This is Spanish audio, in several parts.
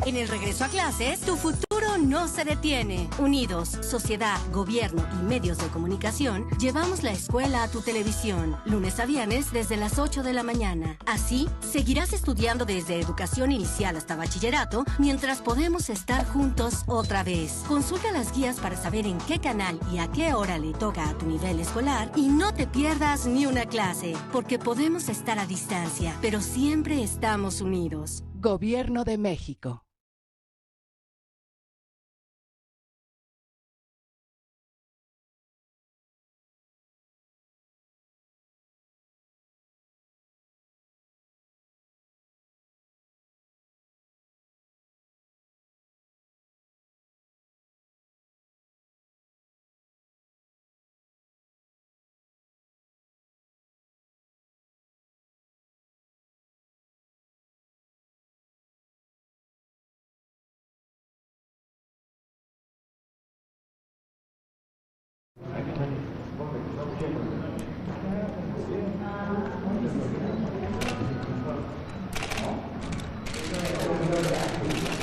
En el regreso a clases, tu futuro no se detiene. Unidos, sociedad, gobierno y medios de comunicación, llevamos la escuela a tu televisión, lunes a viernes desde las 8 de la mañana. Así, seguirás estudiando desde educación inicial hasta bachillerato, mientras podemos estar juntos otra vez. Consulta las guías para saber en qué canal y a qué hora le toca a tu nivel escolar y no te pierdas ni una clase, porque podemos estar a distancia, pero siempre estamos unidos. Gobierno de México.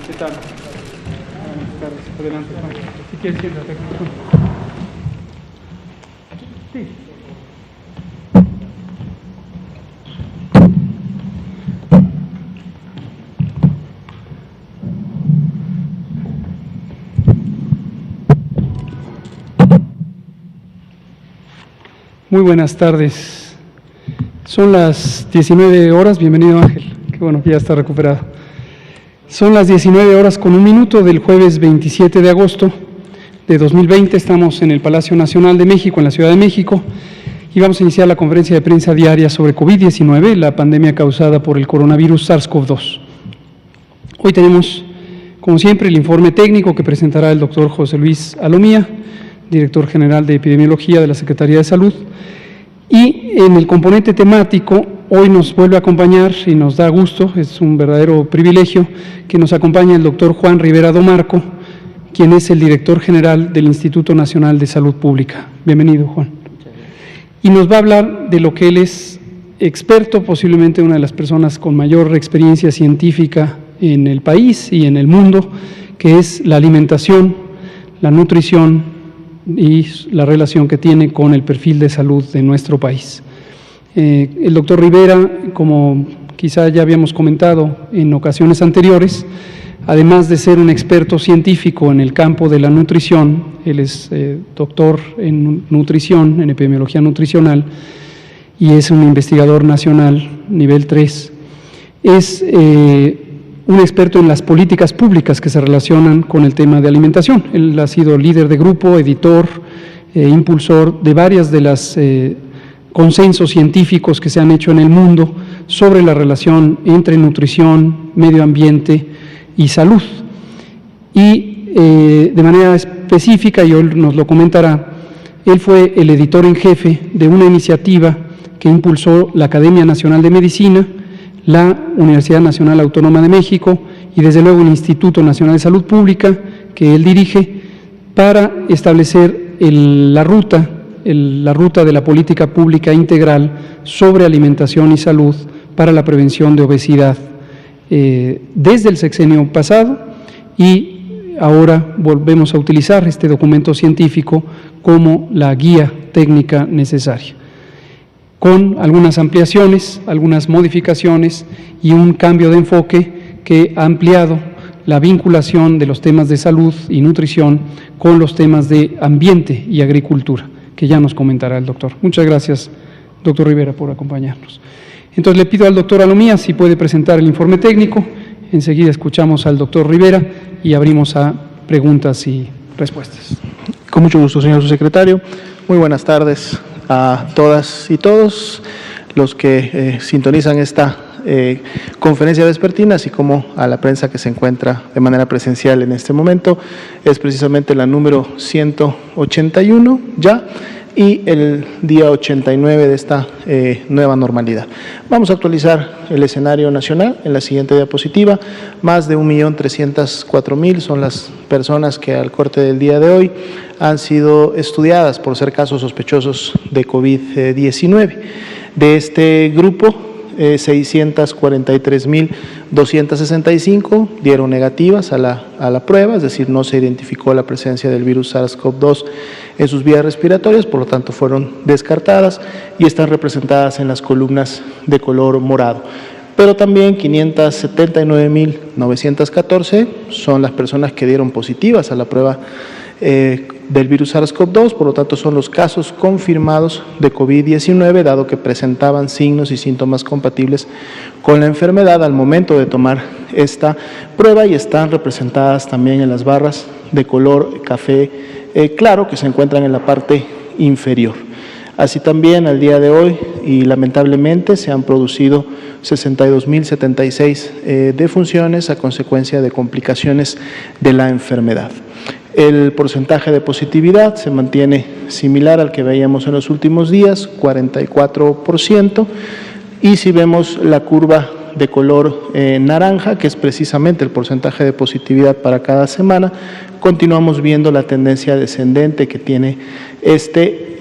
¿Qué tal? Buenas tardes. Adelante, Juan. Si quieres, siéntate. Sí. Muy buenas tardes. Son las 19 horas. Bienvenido, Ángel. Qué bueno que ya está recuperado. Son las 19:01 del jueves 27 de agosto de 2020. Estamos en el Palacio Nacional de México, en la Ciudad de México, y vamos a iniciar la conferencia de prensa diaria sobre COVID-19, la pandemia causada por el coronavirus SARS-CoV-2. Hoy tenemos, como siempre, el informe técnico que presentará el doctor José Luis Alomía, director general de Epidemiología de la Secretaría de Salud, y en el componente temático, hoy nos vuelve a acompañar y nos da gusto, es un verdadero privilegio, que nos acompañe el doctor Juan Rivera Domarco, quien es el director general del Instituto Nacional de Salud Pública. Bienvenido, Juan. Y nos va a hablar de lo que él es experto, posiblemente una de las personas con mayor experiencia científica en el país y en el mundo, que es la alimentación, la nutrición y la relación que tiene con el perfil de salud de nuestro país. El doctor Rivera, como quizá ya habíamos comentado en ocasiones anteriores, además de ser un experto científico en el campo de la nutrición, él es doctor en nutrición, en epidemiología nutricional, y es un investigador nacional nivel 3. Es un experto en las políticas públicas que se relacionan con el tema de alimentación. Él ha sido líder de grupo, editor, impulsor de varias de las consensos científicos que se han hecho en el mundo sobre la relación entre nutrición, medio ambiente y salud. Y de manera específica, y hoy nos lo comentará, él fue el editor en jefe de una iniciativa que impulsó la Academia Nacional de Medicina, la Universidad Nacional Autónoma de México y desde luego el Instituto Nacional de Salud Pública, que él dirige, para establecer la ruta de la política pública integral sobre alimentación y salud para la prevención de obesidad desde el sexenio pasado, y ahora volvemos a utilizar este documento científico como la guía técnica necesaria, con algunas ampliaciones, algunas modificaciones y un cambio de enfoque que ha ampliado la vinculación de los temas de salud y nutrición con los temas de ambiente y agricultura, que ya nos comentará el doctor. Muchas gracias, doctor Rivera, por acompañarnos. Entonces le pido al doctor Alomía si puede presentar el informe técnico. Enseguida escuchamos al doctor Rivera y abrimos a preguntas y respuestas. Con mucho gusto, señor subsecretario. Muy buenas tardes a todas y todos los que sintonizan esta conferencia vespertina, así como a la prensa que se encuentra de manera presencial en este momento. Es precisamente la número 181 ya, y el día 89 de esta nueva normalidad. Vamos a actualizar el escenario nacional en la siguiente diapositiva. Más de 1.304.000 son las personas que al corte del día de hoy han sido estudiadas por ser casos sospechosos de COVID-19. De este grupo, 643.265 dieron negativas a la prueba, es decir, no se identificó la presencia del virus SARS-CoV-2 en sus vías respiratorias, por lo tanto fueron descartadas y están representadas en las columnas de color morado. Pero también 579.914 son las personas que dieron positivas a la prueba del virus SARS-CoV-2, por lo tanto son los casos confirmados de COVID-19, dado que presentaban signos y síntomas compatibles con la enfermedad al momento de tomar esta prueba y están representadas también en las barras de color café claro que se encuentran en la parte inferior. Así también al día de hoy y lamentablemente se han producido 62.076 defunciones a consecuencia de complicaciones de la enfermedad. El porcentaje de positividad se mantiene similar al que veíamos en los últimos días, 44%, y si vemos la curva de color naranja, que es precisamente el porcentaje de positividad para cada semana, continuamos viendo la tendencia descendente que tiene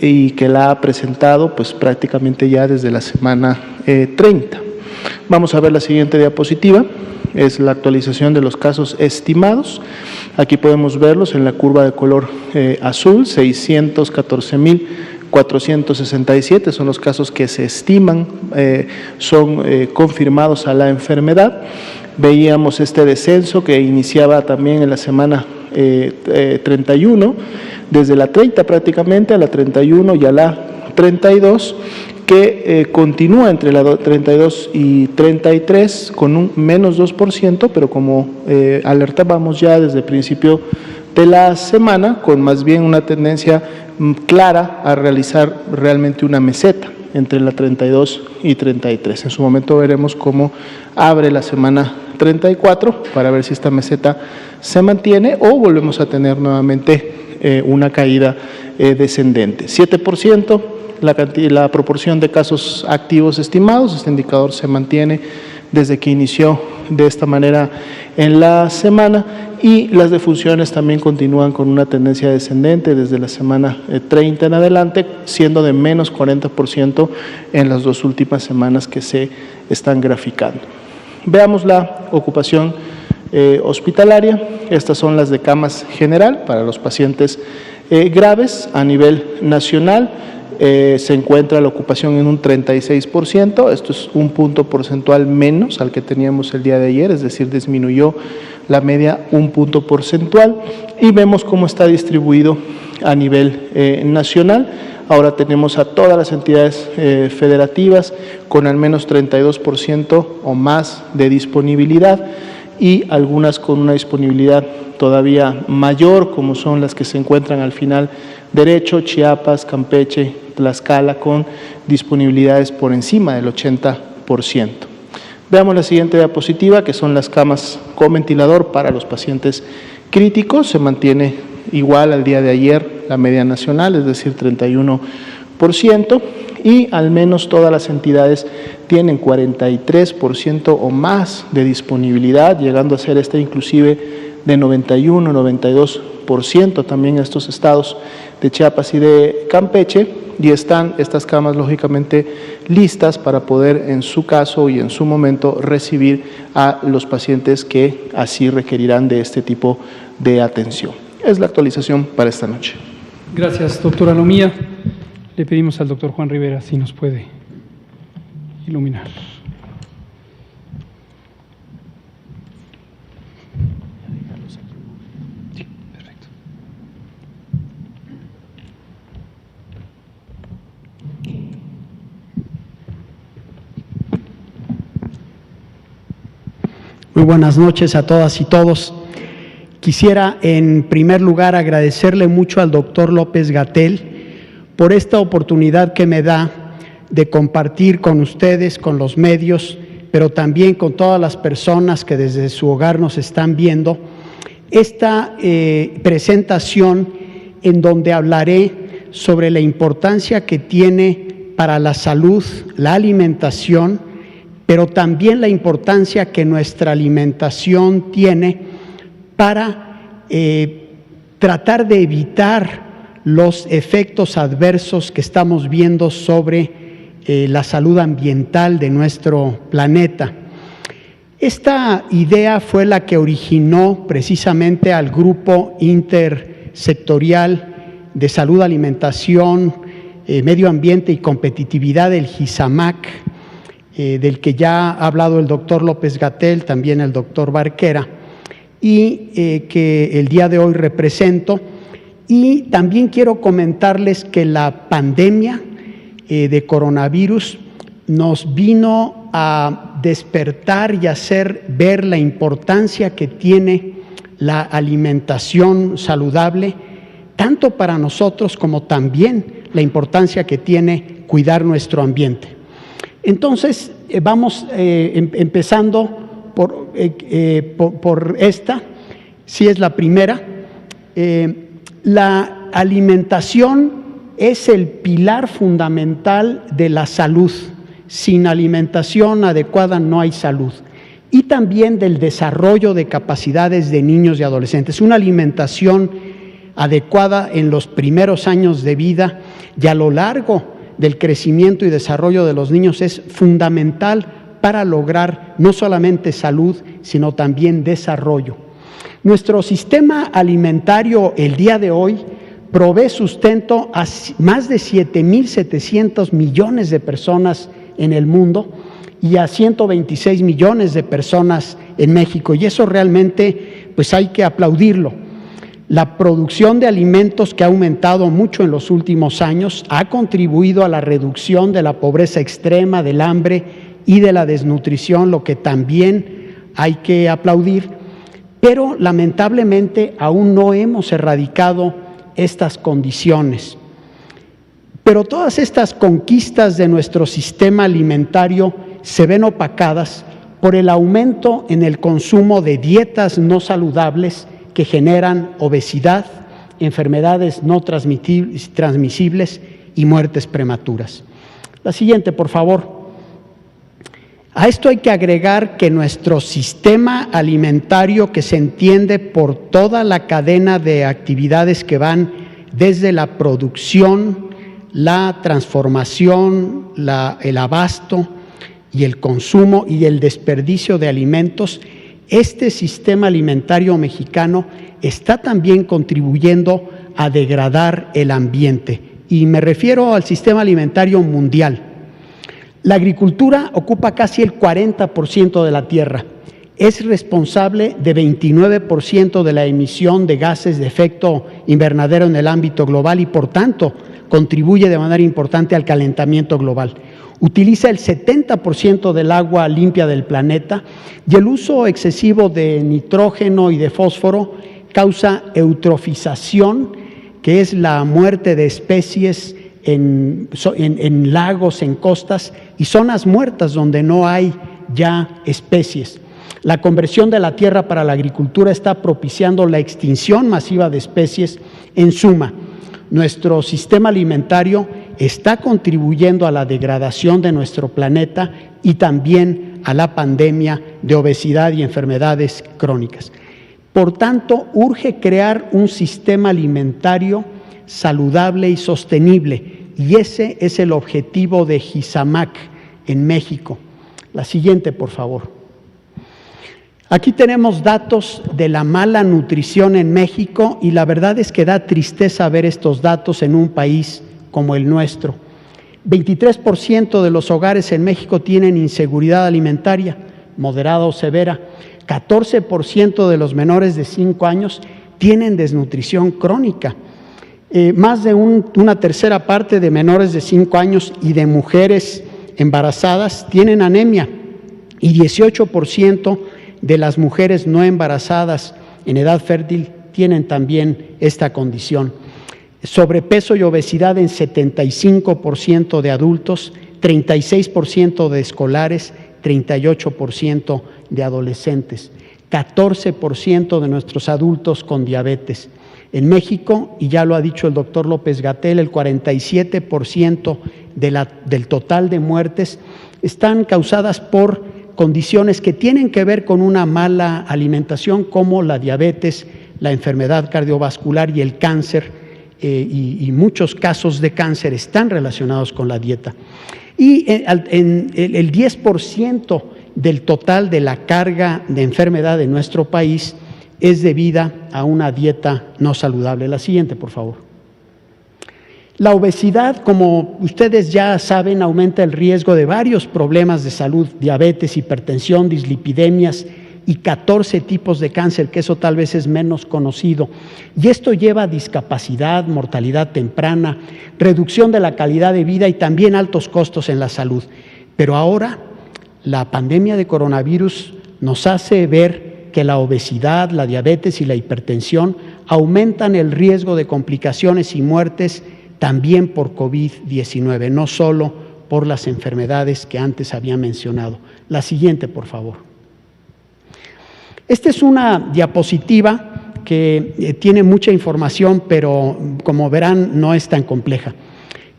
y que la ha presentado pues prácticamente ya desde la semana 30. Vamos a ver la siguiente diapositiva, es la actualización de los casos estimados. Aquí podemos verlos en la curva de color azul, 614.467 son los casos que se estiman, son confirmados a la enfermedad. Veíamos este descenso que iniciaba también en la semana 31, desde la 30 prácticamente a la 31 y a la 32, que continúa entre la 32 y 33 con un menos 2%, pero como alertábamos ya desde el principio de la semana, con más bien una tendencia clara a realizar realmente una meseta entre la 32 y 33. En su momento veremos cómo abre la semana 34 para ver si esta meseta se mantiene o volvemos a tener nuevamente una caída descendente. 7%. La proporción de casos activos estimados, este indicador se mantiene desde que inició de esta manera en la semana y las defunciones también continúan con una tendencia descendente desde la semana 30 en adelante, siendo de menos 40% en las dos últimas semanas que se están graficando. Veamos la ocupación hospitalaria. Estas son las de camas general para los pacientes graves a nivel nacional. Se encuentra la ocupación en un 36%, esto es un punto porcentual menos al que teníamos el día de ayer, es decir, disminuyó la media un punto porcentual y vemos cómo está distribuido a nivel nacional. Ahora tenemos a todas las entidades federativas con al menos 32% o más de disponibilidad y algunas con una disponibilidad todavía mayor, como son las que se encuentran al final derecho, Chiapas, Campeche, Tlaxcala, con disponibilidades por encima del 80%. Veamos la siguiente diapositiva, que son las camas con ventilador para los pacientes críticos. Se mantiene igual al día de ayer la media nacional, es decir, 31%, y al menos todas las entidades tienen 43% o más de disponibilidad, llegando a ser inclusive de 91, 92% también en estos estados de Chiapas y de Campeche, y están estas camas lógicamente listas para poder en su caso y en su momento recibir a los pacientes que así requerirán de este tipo de atención. Es la actualización para esta noche. Gracias, doctora Lomía. Le pedimos al doctor Juan Rivera si nos puede iluminar. Sí, perfecto. Muy buenas noches a todas y todos. Quisiera en primer lugar agradecerle mucho al doctor López-Gatell por esta oportunidad que me da de compartir con ustedes, con los medios, pero también con todas las personas que desde su hogar nos están viendo, esta presentación en donde hablaré sobre la importancia que tiene para la salud, la alimentación, pero también la importancia que nuestra alimentación tiene para tratar de evitar los efectos adversos que estamos viendo sobre la salud ambiental de nuestro planeta. Esta idea fue la que originó precisamente al grupo intersectorial de salud, alimentación, medio ambiente y competitividad del GISAMAC, del que ya ha hablado el doctor López-Gatell, también el doctor Barquera, y que el día de hoy represento. Y también quiero comentarles que la pandemia de coronavirus nos vino a despertar y hacer ver la importancia que tiene la alimentación saludable, tanto para nosotros como también la importancia que tiene cuidar nuestro ambiente. Entonces, vamos empezando por esta, si es la primera. La alimentación es el pilar fundamental de la salud. Sin alimentación adecuada no hay salud. Y también del desarrollo de capacidades de niños y adolescentes. Una alimentación adecuada en los primeros años de vida y a lo largo del crecimiento y desarrollo de los niños es fundamental para lograr no solamente salud, sino también desarrollo. Nuestro sistema alimentario el día de hoy provee sustento a más de 7.700 millones de personas en el mundo y a 126 millones de personas en México, y eso realmente pues hay que aplaudirlo. La producción de alimentos, que ha aumentado mucho en los últimos años, ha contribuido a la reducción de la pobreza extrema, del hambre y de la desnutrición, lo que también hay que aplaudir, pero lamentablemente aún no hemos erradicado estas condiciones. Pero todas estas conquistas de nuestro sistema alimentario se ven opacadas por el aumento en el consumo de dietas no saludables que generan obesidad, enfermedades no transmisibles y muertes prematuras. La siguiente, por favor. A esto hay que agregar que nuestro sistema alimentario, que se entiende por toda la cadena de actividades que van desde la producción, la transformación, el abasto y el consumo y el desperdicio de alimentos, este sistema alimentario mexicano está también contribuyendo a degradar el ambiente. Y me refiero al sistema alimentario mundial. La agricultura ocupa casi el 40% de la tierra. Es responsable de 29% de la emisión de gases de efecto invernadero en el ámbito global y, por tanto, contribuye de manera importante al calentamiento global. Utiliza el 70% del agua limpia del planeta y el uso excesivo de nitrógeno y de fósforo causa eutrofización, que es la muerte de especies en lagos, en costas y zonas muertas donde no hay ya especies. La conversión de la tierra para la agricultura está propiciando la extinción masiva de especies. En suma, nuestro sistema alimentario está contribuyendo a la degradación de nuestro planeta y también a la pandemia de obesidad y enfermedades crónicas. Por tanto, urge crear un sistema alimentario saludable y sostenible, y ese es el objetivo de GISAMAC en México. La siguiente, por favor. Aquí tenemos datos de la mala nutrición en México y la verdad es que da tristeza ver estos datos en un país como el nuestro. 23% de los hogares en México tienen inseguridad alimentaria, moderada o severa. 14% de los menores de 5 años tienen desnutrición crónica. Más de una tercera parte de menores de 5 años y de mujeres embarazadas tienen anemia y 18% de las mujeres no embarazadas en edad fértil tienen también esta condición. Sobrepeso y obesidad en 75% de adultos, 36% de escolares, 38% de adolescentes, 14% de nuestros adultos con diabetes. En México, y ya lo ha dicho el doctor López-Gatell, el 47% del total de muertes están causadas por condiciones que tienen que ver con una mala alimentación, como la diabetes, la enfermedad cardiovascular y el cáncer, y muchos casos de cáncer están relacionados con la dieta. Y en el 10% del total de la carga de enfermedad de nuestro país es debida a una dieta no saludable. La siguiente, por favor. La obesidad, como ustedes ya saben, aumenta el riesgo de varios problemas de salud: diabetes, hipertensión, dislipidemias y 14 tipos de cáncer, que eso tal vez es menos conocido. Y esto lleva a discapacidad, mortalidad temprana, reducción de la calidad de vida y también altos costos en la salud. Pero ahora la pandemia de coronavirus nos hace ver que la obesidad, la diabetes y la hipertensión aumentan el riesgo de complicaciones y muertes también por COVID-19, no solo por las enfermedades que antes había mencionado. La siguiente, por favor. Esta es una diapositiva que tiene mucha información, pero como verán no es tan compleja.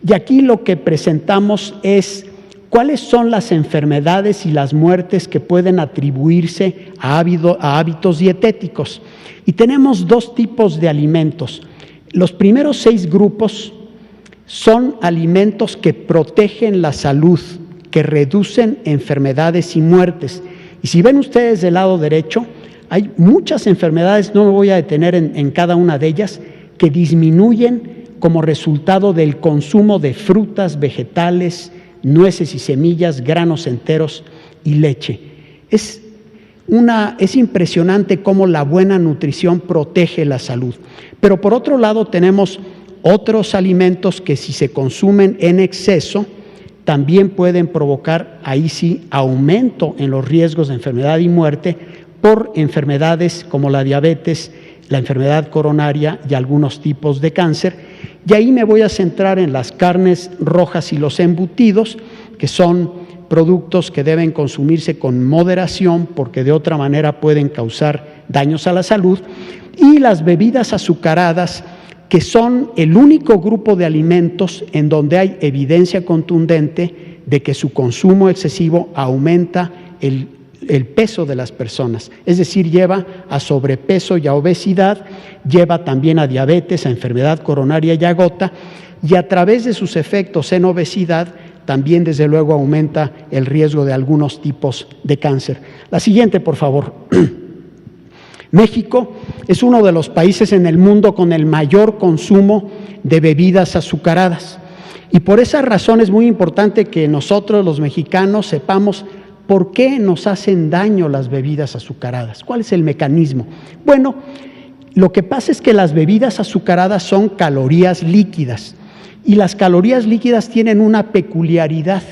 Y aquí lo que presentamos es cuáles son las enfermedades y las muertes que pueden atribuirse a hábitos dietéticos. Y tenemos dos tipos de alimentos. Los primeros 6 grupos son alimentos que protegen la salud, que reducen enfermedades y muertes. Y si ven ustedes del lado derecho, hay muchas enfermedades, no me voy a detener en cada una de ellas, que disminuyen como resultado del consumo de frutas, vegetales, nueces y semillas, granos enteros y leche. Es impresionante cómo la buena nutrición protege la salud. Pero por otro lado tenemos otros alimentos que, si se consumen en exceso, también pueden provocar, ahí sí, aumento en los riesgos de enfermedad y muerte por enfermedades como la diabetes, la enfermedad coronaria y algunos tipos de cáncer. Y ahí me voy a centrar en las carnes rojas y los embutidos, que son productos que deben consumirse con moderación porque de otra manera pueden causar daños a la salud, y las bebidas azucaradas, que son el único grupo de alimentos en donde hay evidencia contundente de que su consumo excesivo aumenta el peso de las personas, es decir, lleva a sobrepeso y a obesidad, lleva también a diabetes, a enfermedad coronaria y a gota, y a través de sus efectos en obesidad también desde luego aumenta el riesgo de algunos tipos de cáncer. La siguiente, por favor. México es uno de los países en el mundo con el mayor consumo de bebidas azucaradas, y por esa razón es muy importante que nosotros los mexicanos sepamos por qué nos hacen daño las bebidas azucaradas. ¿Cuál es el mecanismo? Bueno, lo que pasa es que las bebidas azucaradas son calorías líquidas, y las calorías líquidas tienen una peculiaridad.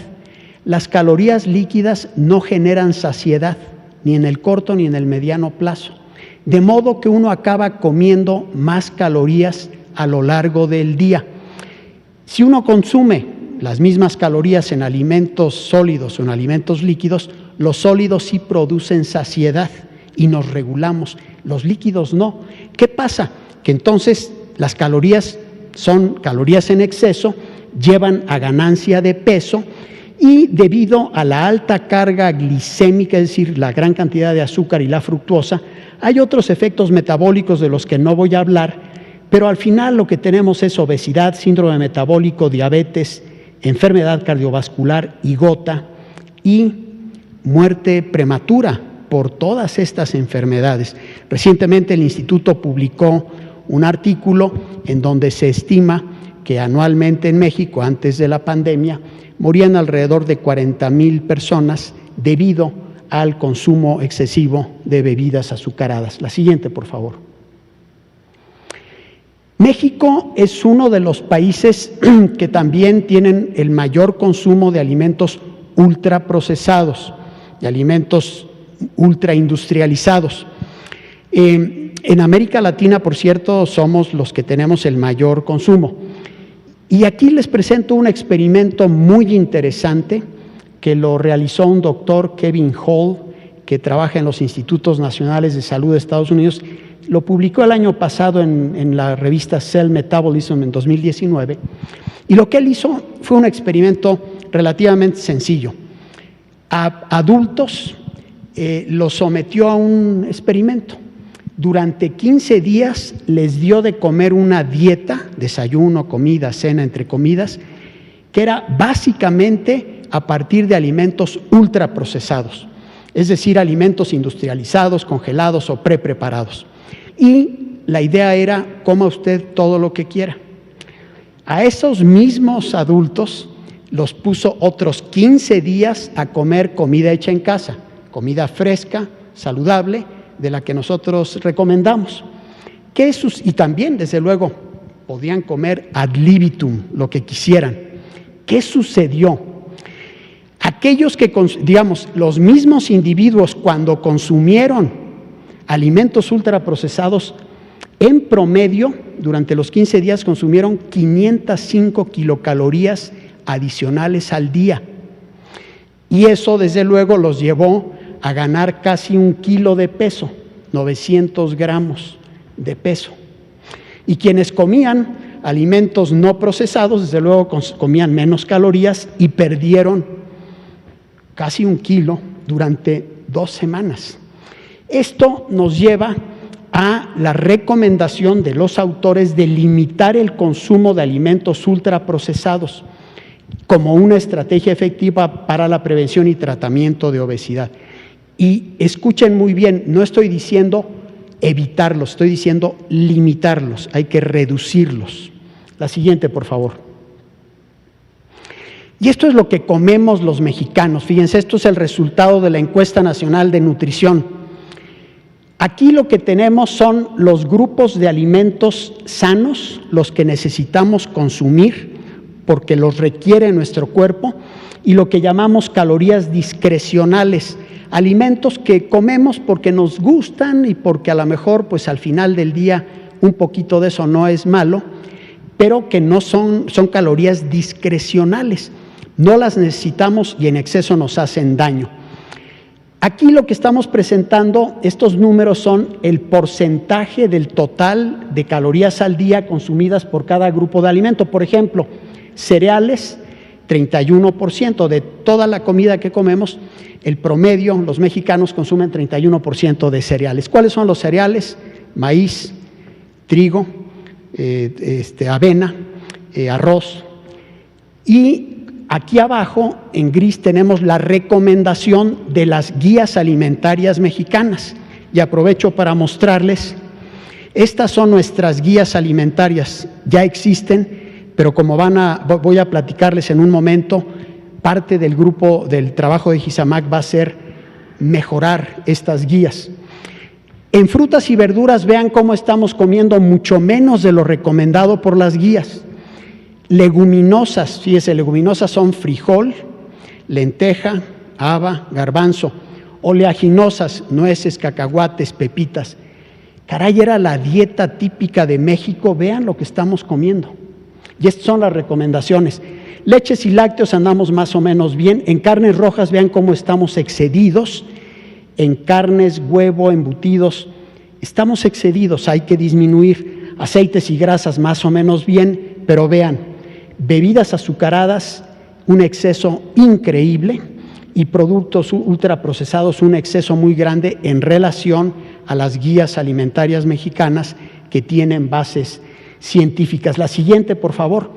Las calorías líquidas no generan saciedad, ni en el corto ni en el mediano plazo. De modo que uno acaba comiendo más calorías a lo largo del día. Si uno consume las mismas calorías en alimentos sólidos o en alimentos líquidos, los sólidos sí producen saciedad y nos regulamos, los líquidos no. ¿Qué pasa? Que entonces las calorías son calorías en exceso, llevan a ganancia de peso, y debido a la alta carga glicémica, es decir, la gran cantidad de azúcar y la fructuosa, hay otros efectos metabólicos de los que no voy a hablar, pero al final lo que tenemos es obesidad, síndrome metabólico, diabetes, enfermedad cardiovascular y gota, y muerte prematura por todas estas enfermedades. Recientemente el Instituto publicó un artículo en donde se estima que anualmente en México, antes de la pandemia, morían alrededor de 40,000 personas debido al consumo excesivo de bebidas azucaradas. La siguiente, por favor. México es uno de los países que también tienen el mayor consumo de alimentos ultraprocesados, de alimentos ultraindustrializados. En América Latina, por cierto, somos los que tenemos el mayor consumo. Y aquí les presento un experimento muy interesante que lo realizó un doctor, Kevin Hall, que trabaja en los Institutos Nacionales de Salud de Estados Unidos. Lo publicó el año pasado en la revista Cell Metabolism en 2019. Y lo que él hizo fue un experimento relativamente sencillo. A adultos los sometió a un experimento. Durante 15 días les dio de comer una dieta, desayuno, comida, cena, entre comidas, que era básicamente a partir de alimentos ultraprocesados, es decir, alimentos industrializados, congelados o prepreparados. Y la idea era, coma usted todo lo que quiera. A esos mismos adultos los puso otros 15 días a comer comida hecha en casa, comida fresca, saludable, de la que nosotros recomendamos. Y también, desde luego, podían comer ad libitum, lo que quisieran. ¿Qué sucedió? Aquellos que, digamos, los mismos individuos cuando consumieron alimentos ultraprocesados, en promedio, durante los 15 días consumieron 505 kilocalorías adicionales al día. Y eso, desde luego, los llevó a ganar casi 1 kilo de peso, 900 gramos de peso. Y quienes comían alimentos no procesados, desde luego, comían menos calorías y perdieron casi 1 kilo durante 2 semanas. Esto nos lleva a la recomendación de los autores de limitar el consumo de alimentos ultraprocesados como una estrategia efectiva para la prevención y tratamiento de obesidad. Y escuchen muy bien, no estoy diciendo evitarlos, estoy diciendo limitarlos, hay que reducirlos. La siguiente, por favor. Y esto es lo que comemos los mexicanos. Fíjense, esto es el resultado de la Encuesta Nacional de Nutrición. Aquí lo que tenemos son los grupos de alimentos sanos, los que necesitamos consumir porque los requiere nuestro cuerpo, y lo que llamamos calorías discrecionales, alimentos que comemos porque nos gustan y porque a lo mejor pues al final del día un poquito de eso no es malo, pero que no son calorías discrecionales, no las necesitamos y en exceso nos hacen daño. Aquí lo que estamos presentando, estos números son el porcentaje del total de calorías al día consumidas por cada grupo de alimento. Por ejemplo, cereales, 31% de toda la comida que comemos, el promedio, los mexicanos consumen 31% de cereales. ¿Cuáles son los cereales? Maíz, trigo, avena, arroz. Y aquí abajo, en gris, tenemos la recomendación de las guías alimentarias mexicanas. Y aprovecho para mostrarles, estas son nuestras guías alimentarias, ya existen, pero como voy a platicarles en un momento, parte del grupo del trabajo de GISAMAC va a ser mejorar estas guías. En frutas y verduras, vean cómo estamos comiendo mucho menos de lo recomendado por las guías. Leguminosas, fíjese, leguminosas son frijol, lenteja, haba, garbanzo. Oleaginosas, nueces, cacahuates, pepitas. Caray, era la dieta típica de México, vean lo que estamos comiendo. Y estas son las recomendaciones. Leches y lácteos andamos más o menos bien. En carnes rojas, vean cómo estamos excedidos. En carnes, huevo, embutidos, estamos excedidos, hay que disminuir. Aceites y grasas más o menos bien, pero vean, bebidas azucaradas, un exceso increíble, y productos ultraprocesados, un exceso muy grande en relación a las guías alimentarias mexicanas que tienen bases científicas. La siguiente, por favor.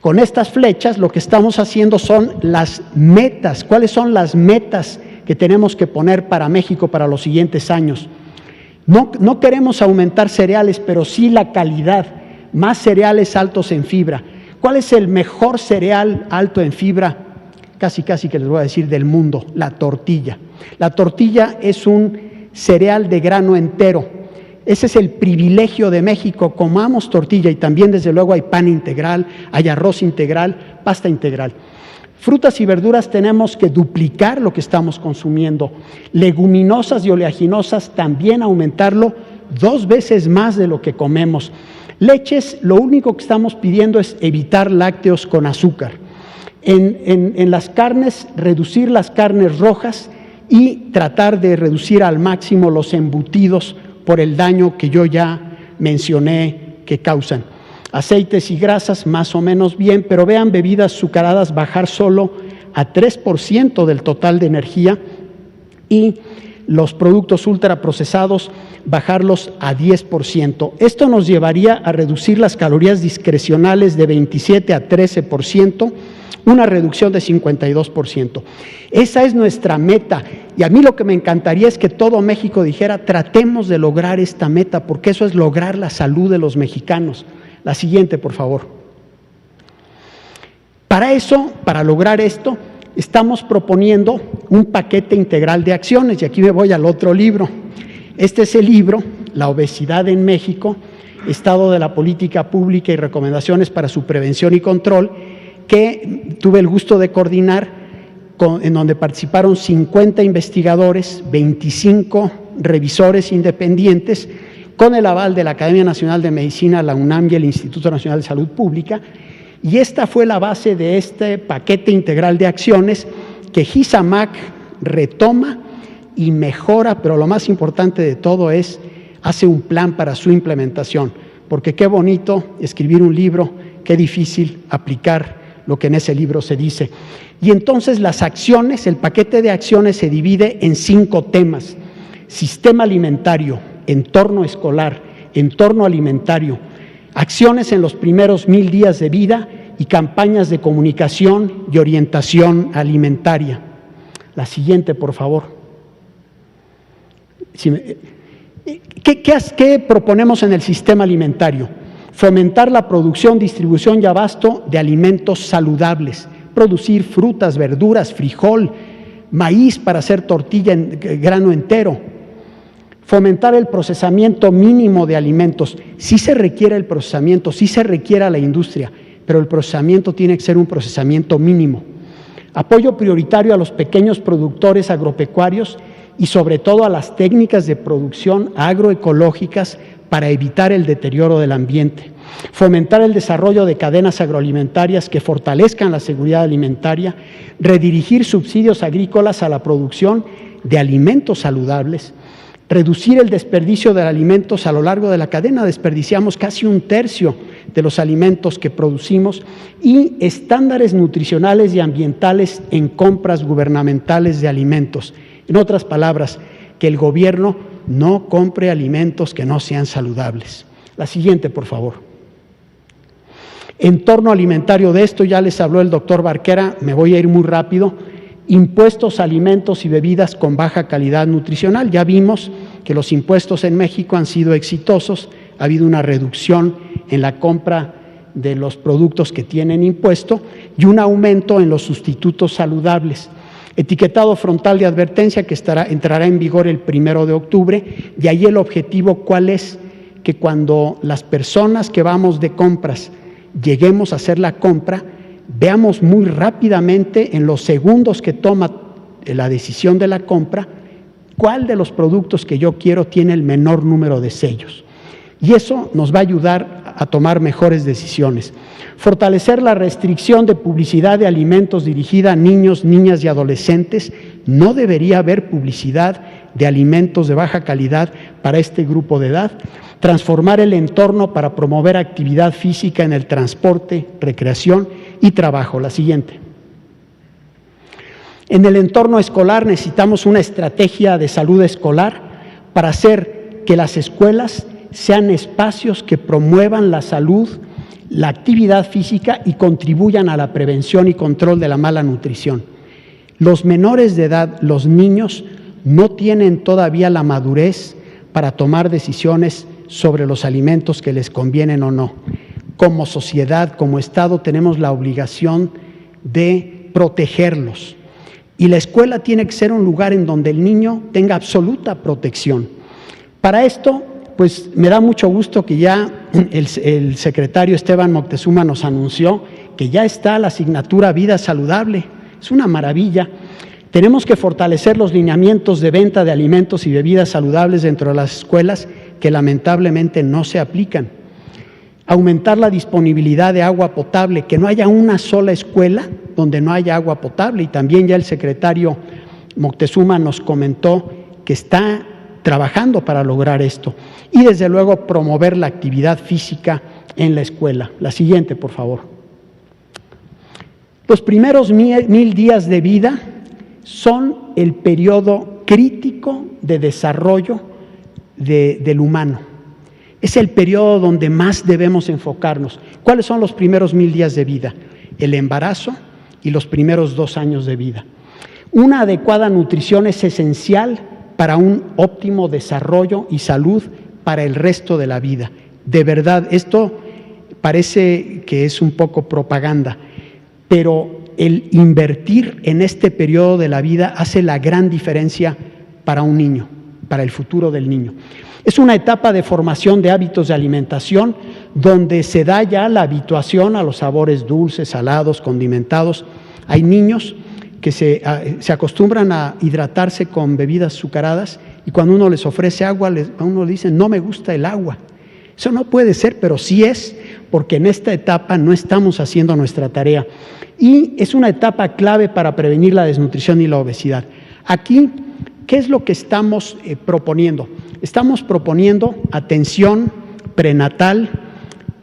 Con estas flechas lo que estamos haciendo son las metas. ¿Cuáles son las metas que tenemos que poner para México para los siguientes años? No queremos aumentar cereales, pero sí la calidad, más cereales altos en fibra. ¿Cuál es el mejor cereal alto en fibra? Casi que les voy a decir del mundo, la tortilla. La tortilla es un cereal de grano entero. Ese es el privilegio de México, comamos tortilla, y también desde luego hay pan integral, hay arroz integral, pasta integral. Frutas y verduras tenemos que duplicar lo que estamos consumiendo. Leguminosas y oleaginosas también aumentarlo 2 veces más de lo que comemos. Leches, lo único que estamos pidiendo es evitar lácteos con azúcar. En las carnes, reducir las carnes rojas y tratar de reducir al máximo los embutidos por el daño que yo ya mencioné que causan. Aceites y grasas más o menos bien, pero vean, bebidas azucaradas bajar solo a 3% del total de energía, y los productos ultraprocesados, bajarlos a 10%. Esto nos llevaría a reducir las calorías discrecionales de 27 a 13%, una reducción de 52%. Esa es nuestra meta, y a mí lo que me encantaría es que todo México dijera, tratemos de lograr esta meta, porque eso es lograr la salud de los mexicanos. La siguiente, por favor. Para eso, para lograr esto, estamos proponiendo un paquete integral de acciones, y aquí me voy al otro libro. Este es el libro, La obesidad en México, Estado de la Política Pública y Recomendaciones para su Prevención y Control, que tuve el gusto de coordinar, en donde participaron 50 investigadores, 25 revisores independientes, con el aval de la Academia Nacional de Medicina, la UNAM y el Instituto Nacional de Salud Pública, y esta fue la base de este paquete integral de acciones que GISAMAC retoma y mejora, pero lo más importante de todo es, hace un plan para su implementación, porque qué bonito escribir un libro, qué difícil aplicar lo que en ese libro se dice. Y entonces las acciones, el paquete de acciones se divide en 5 temas: sistema alimentario, entorno escolar, entorno alimentario, acciones en los primeros 1000 días de vida y campañas de comunicación y orientación alimentaria. La siguiente, por favor. ¿Qué proponemos en el sistema alimentario? Fomentar la producción, distribución y abasto de alimentos saludables, producir frutas, verduras, frijol, maíz para hacer tortilla en grano entero. Fomentar el procesamiento mínimo de alimentos. Sí se requiere el procesamiento, sí se requiere a la industria, pero el procesamiento tiene que ser un procesamiento mínimo. Apoyo prioritario a los pequeños productores agropecuarios y sobre todo a las técnicas de producción agroecológicas para evitar el deterioro del ambiente. Fomentar el desarrollo de cadenas agroalimentarias que fortalezcan la seguridad alimentaria, redirigir subsidios agrícolas a la producción de alimentos saludables, reducir el desperdicio de alimentos a lo largo de la cadena. Desperdiciamos casi 1/3 de los alimentos que producimos, y estándares nutricionales y ambientales en compras gubernamentales de alimentos. En otras palabras, que el gobierno no compre alimentos que no sean saludables. La siguiente, por favor. Entorno alimentario, de esto ya les habló el doctor Barquera, me voy a ir muy rápido. Impuestos a alimentos y bebidas con baja calidad nutricional. Ya vimos que los impuestos en México han sido exitosos, ha habido una reducción en la compra de los productos que tienen impuesto y un aumento en los sustitutos saludables. Etiquetado frontal de advertencia que entrará en vigor el 1 de octubre, y ahí el objetivo, ¿cuál es? Que cuando las personas que vamos de compras lleguemos a hacer la compra, veamos muy rápidamente, en los segundos que toma la decisión de la compra, cuál de los productos que yo quiero tiene el menor número de sellos. Y eso nos va a ayudar a tomar mejores decisiones. Fortalecer la restricción de publicidad de alimentos dirigida a niños, niñas y adolescentes. No debería haber publicidad de alimentos de baja calidad para este grupo de edad. Transformar el entorno para promover actividad física en el transporte, recreación y trabajo. La siguiente. En el entorno escolar necesitamos una estrategia de salud escolar para hacer que las escuelas sean espacios que promuevan la salud, la actividad física y contribuyan a la prevención y control de la mala nutrición. Los menores de edad, los niños, no tienen todavía la madurez para tomar decisiones sobre los alimentos que les convienen o no. Como sociedad, como Estado, tenemos la obligación de protegerlos. Y la escuela tiene que ser un lugar en donde el niño tenga absoluta protección. Para esto, pues me da mucho gusto que ya el secretario Esteban Moctezuma nos anunció que ya está la asignatura Vida Saludable. Es una maravilla. Tenemos que fortalecer los lineamientos de venta de alimentos y bebidas saludables dentro de las escuelas que lamentablemente no se aplican. Aumentar la disponibilidad de agua potable, que no haya una sola escuela donde no haya agua potable. Y también ya el secretario Moctezuma nos comentó que está trabajando para lograr esto. Y desde luego promover la actividad física en la escuela. La siguiente, por favor. Los primeros 1000 días de vida son el periodo crítico de desarrollo del humano. Es el periodo donde más debemos enfocarnos. ¿Cuáles son los primeros 1000 días de vida? El embarazo y los primeros 2 años de vida. Una adecuada nutrición es esencial para un óptimo desarrollo y salud para el resto de la vida. De verdad, esto parece que es un poco propaganda, pero el invertir en este periodo de la vida hace la gran diferencia para un niño, para el futuro del niño. Es una etapa de formación de hábitos de alimentación donde se da ya la habituación a los sabores dulces, salados, condimentados. Hay niños que se acostumbran a hidratarse con bebidas azucaradas y cuando uno les ofrece agua, a uno le dicen, no me gusta el agua. Eso no puede ser, pero sí es, porque en esta etapa no estamos haciendo nuestra tarea. Y es una etapa clave para prevenir la desnutrición y la obesidad. Aquí, ¿qué es lo que estamos proponiendo? Estamos proponiendo atención prenatal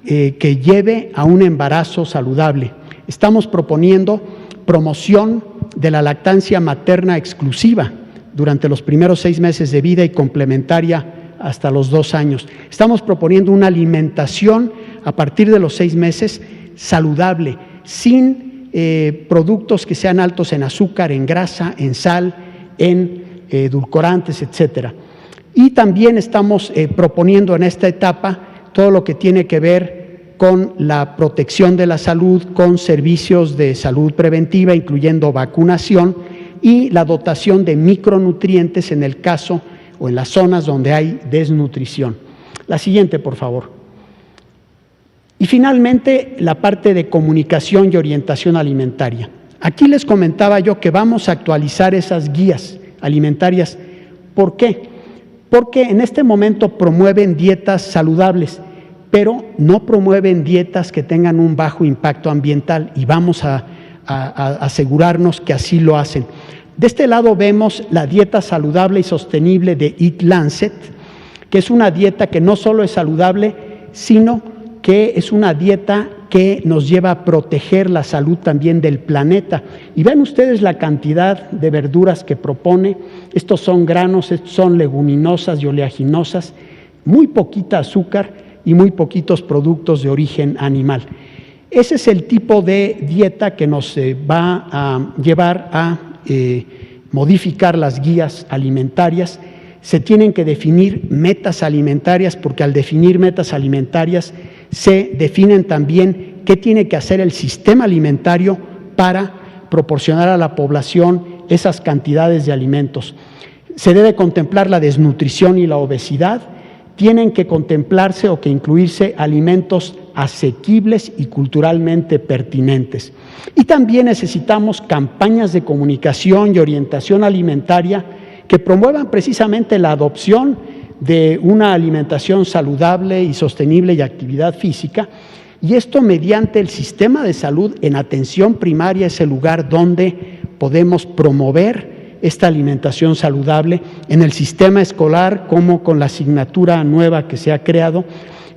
que lleve a un embarazo saludable. Estamos proponiendo promoción de la lactancia materna exclusiva durante los primeros 6 meses de vida y complementaria hasta los 2 años. Estamos proponiendo una alimentación a partir de los 6 meses saludable, sin productos que sean altos en azúcar, en grasa, en sal, en edulcorantes, etcétera. Y también estamos proponiendo en esta etapa todo lo que tiene que ver con la protección de la salud, con servicios de salud preventiva, incluyendo vacunación y la dotación de micronutrientes en el caso o en las zonas donde hay desnutrición. La siguiente, por favor. Y finalmente, la parte de comunicación y orientación alimentaria. Aquí les comentaba yo que vamos a actualizar esas guías alimentarias. ¿Por qué? Porque en este momento promueven dietas saludables, pero no promueven dietas que tengan un bajo impacto ambiental y vamos a asegurarnos que así lo hacen. De este lado vemos la dieta saludable y sostenible de Eat Lancet, que es una dieta que no solo es saludable, sino que es una dieta que nos lleva a proteger la salud también del planeta. Y vean ustedes la cantidad de verduras que propone. Estos son granos, estos son leguminosas y oleaginosas, muy poquita azúcar y muy poquitos productos de origen animal. Ese es el tipo de dieta que nos va a llevar a modificar las guías alimentarias. Se tienen que definir metas alimentarias, porque al definir metas alimentarias se definen también qué tiene que hacer el sistema alimentario para proporcionar a la población esas cantidades de alimentos. Se debe contemplar la desnutrición y la obesidad. Tienen que contemplarse o que incluirse alimentos asequibles y culturalmente pertinentes. Y también necesitamos campañas de comunicación y orientación alimentaria que promuevan precisamente la adopción de una alimentación saludable y sostenible y actividad física, y esto mediante el sistema de salud. En atención primaria es el lugar donde podemos promover esta alimentación saludable, en el sistema escolar, como con la asignatura nueva que se ha creado,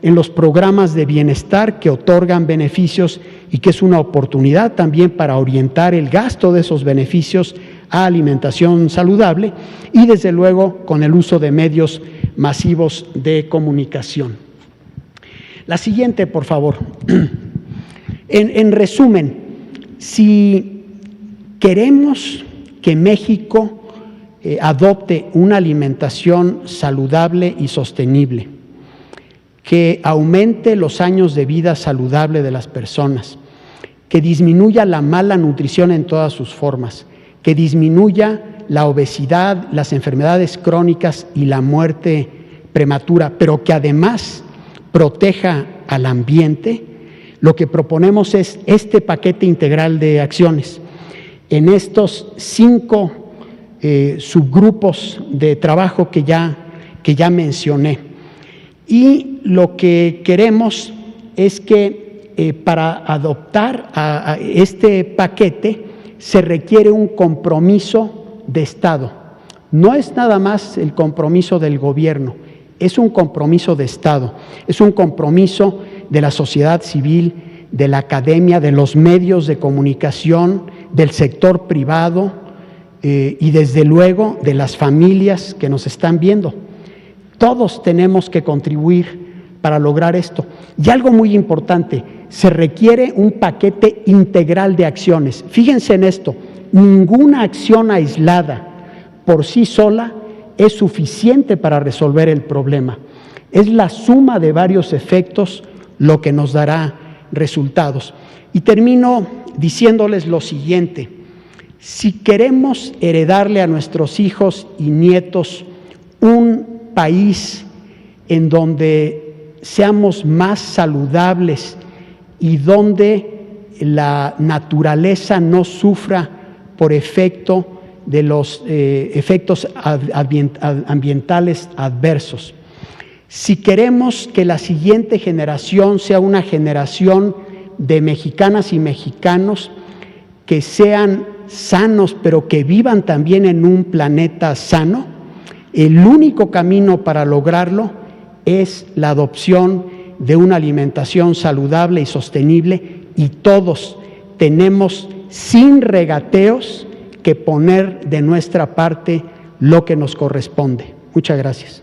en los programas de bienestar que otorgan beneficios y que es una oportunidad también para orientar el gasto de esos beneficios a alimentación saludable, y desde luego con el uso de medios masivos de comunicación. La siguiente, por favor. En resumen, si queremos que México adopte una alimentación saludable y sostenible, que aumente los años de vida saludable de las personas, que disminuya la mala nutrición en todas sus formas, que disminuya la obesidad, las enfermedades crónicas y la muerte prematura, pero que además proteja al ambiente, lo que proponemos es este paquete integral de acciones. En estos 5 subgrupos de trabajo que ya mencioné. Y lo que queremos es que para adoptar a este paquete se requiere un compromiso de Estado. No es nada más el compromiso del gobierno, es un compromiso de Estado, es un compromiso de la sociedad civil, de la academia, de los medios de comunicación, del sector privado, y desde luego de las familias que nos están viendo. Todos tenemos que contribuir para lograr esto. Y algo muy importante, se requiere un paquete integral de acciones. Fíjense en esto, ninguna acción aislada por sí sola es suficiente para resolver el problema. Es la suma de varios efectos lo que nos dará resultados. Y termino diciéndoles lo siguiente: si queremos heredarle a nuestros hijos y nietos un país en donde seamos más saludables y donde la naturaleza no sufra por efecto de los efectos ambientales adversos, si queremos que la siguiente generación sea una generación de mexicanas y mexicanos que sean sanos, pero que vivan también en un planeta sano, el único camino para lograrlo es la adopción de una alimentación saludable y sostenible, y todos tenemos, sin regateos, que poner de nuestra parte lo que nos corresponde. Muchas gracias.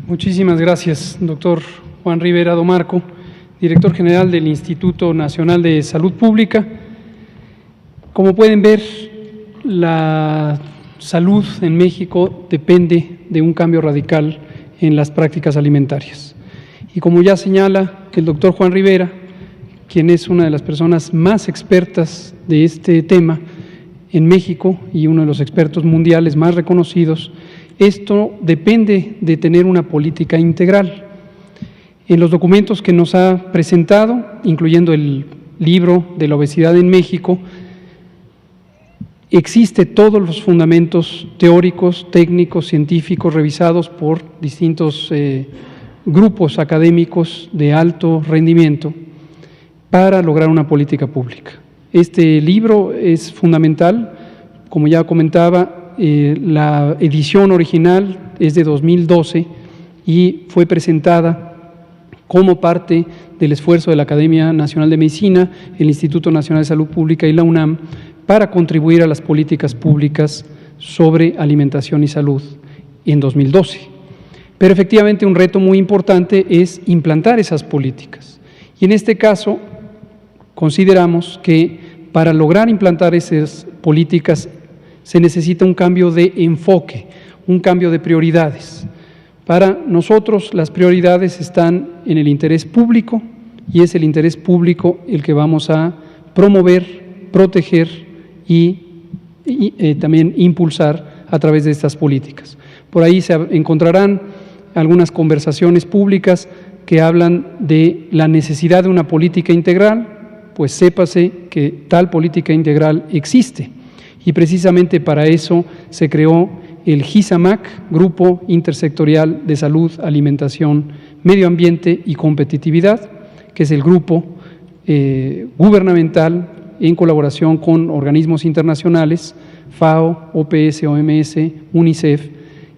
Muchísimas gracias, doctor Juan Rivera Domarco, director general del Instituto Nacional de Salud Pública. Como pueden ver, la salud en México depende de un cambio radical en las prácticas alimentarias. Y como ya señala el doctor Juan Rivera, quien es una de las personas más expertas de este tema en México y uno de los expertos mundiales más reconocidos, esto depende de tener una política integral. En los documentos que nos ha presentado, incluyendo el libro de la obesidad en México, existe todos los fundamentos teóricos, técnicos, científicos, revisados por distintos grupos académicos de alto rendimiento para lograr una política pública. Este libro es fundamental, como ya comentaba, la edición original es de 2012 y fue presentada como parte del esfuerzo de la Academia Nacional de Medicina, el Instituto Nacional de Salud Pública y la UNAM para contribuir a las políticas públicas sobre alimentación y salud en 2012. Pero efectivamente un reto muy importante es implantar esas políticas. Y en este caso consideramos que para lograr implantar esas políticas se necesita un cambio de enfoque, un cambio de prioridades. Para nosotros las prioridades están en el interés público y es el interés público el que vamos a promover, proteger y también impulsar a través de estas políticas. Por ahí se encontrarán algunas conversaciones públicas que hablan de la necesidad de una política integral, pues sépase que tal política integral existe y precisamente para eso se creó el GISAMAC, Grupo Intersectorial de Salud, Alimentación, Medio Ambiente y Competitividad, que es el grupo gubernamental en colaboración con organismos internacionales, FAO, OPS, OMS, UNICEF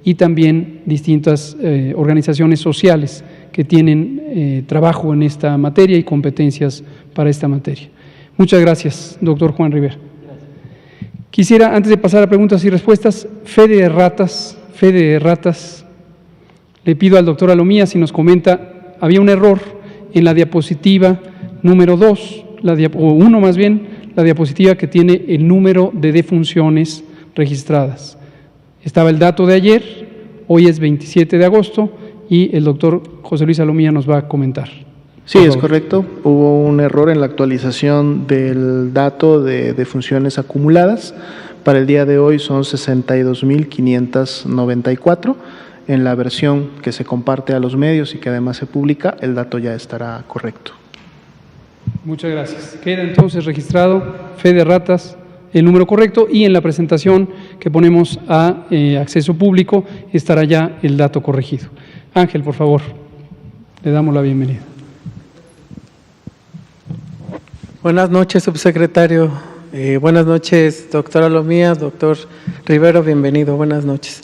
y también distintas organizaciones sociales que tienen trabajo en esta materia y competencias para esta materia. Muchas gracias, doctor Juan Rivera. Quisiera, antes de pasar a preguntas y respuestas, fe de ratas, le pido al doctor Alomía si nos comenta, había un error en la diapositiva número 2, o 1 más bien, la diapositiva que tiene el número de defunciones registradas. Estaba el dato de ayer, hoy es 27 de agosto y el doctor José Luis Alomía nos va a comentar. Sí, es correcto. Hubo un error en la actualización del dato de defunciones acumuladas. Para el día de hoy son 62.594. En la versión que se comparte a los medios y que además se publica, el dato ya estará correcto. Muchas gracias. Queda entonces registrado, fe de ratas, el número correcto y en la presentación que ponemos a acceso público estará ya el dato corregido. Ángel, por favor, le damos la bienvenida. Buenas noches, subsecretario. Buenas noches, doctor Alomía, doctor Rivero, bienvenido. Buenas noches.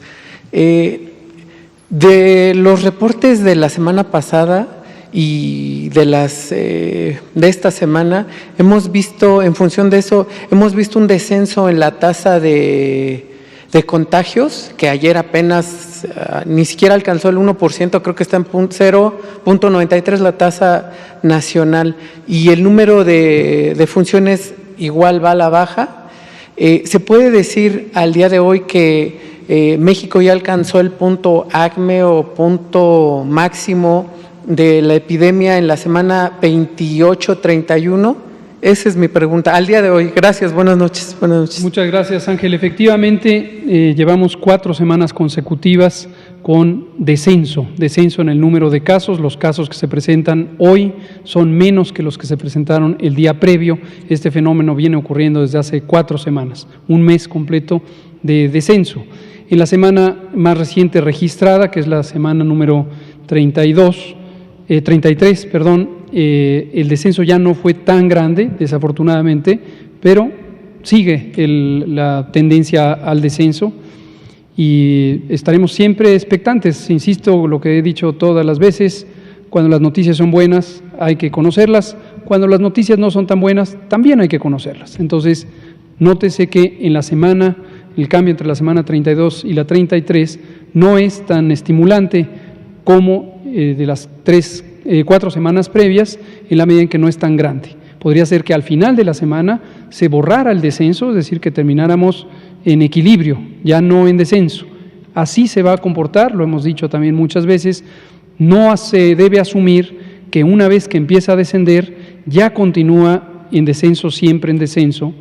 De los reportes de la semana pasada, y de esta semana, hemos visto, en función de eso, hemos visto un descenso en la tasa de contagios, que ayer apenas ni siquiera alcanzó el 1%, creo que está en 0.93 la tasa nacional, y el número de funciones igual va a la baja. ¿Se puede decir al día de hoy que México ya alcanzó el punto ACME o punto máximo de la epidemia en la semana 28-31? Esa es mi pregunta al día de hoy. Gracias, buenas noches. Buenas noches. Muchas gracias, Ángel. Efectivamente, llevamos 4 semanas consecutivas con descenso en el número de casos. Los casos que se presentan hoy son menos que los que se presentaron el día previo. Este fenómeno viene ocurriendo desde hace 4 semanas, un mes completo de descenso. En la semana más reciente registrada, que es la semana número 33, el descenso ya no fue tan grande, desafortunadamente, pero sigue la tendencia al descenso y estaremos siempre expectantes. Insisto, lo que he dicho todas las veces, cuando las noticias son buenas hay que conocerlas, cuando las noticias no son tan buenas también hay que conocerlas. Entonces, nótese que en la semana, el cambio entre la semana 32 y la 33 no es tan estimulante como de las 4 semanas previas, en la medida en que no es tan grande. Podría ser que al final de la semana se borrara el descenso, es decir, que termináramos en equilibrio, ya no en descenso. Así se va a comportar, lo hemos dicho también muchas veces, no se debe asumir que una vez que empieza a descender, ya continúa en descenso, siempre en descenso,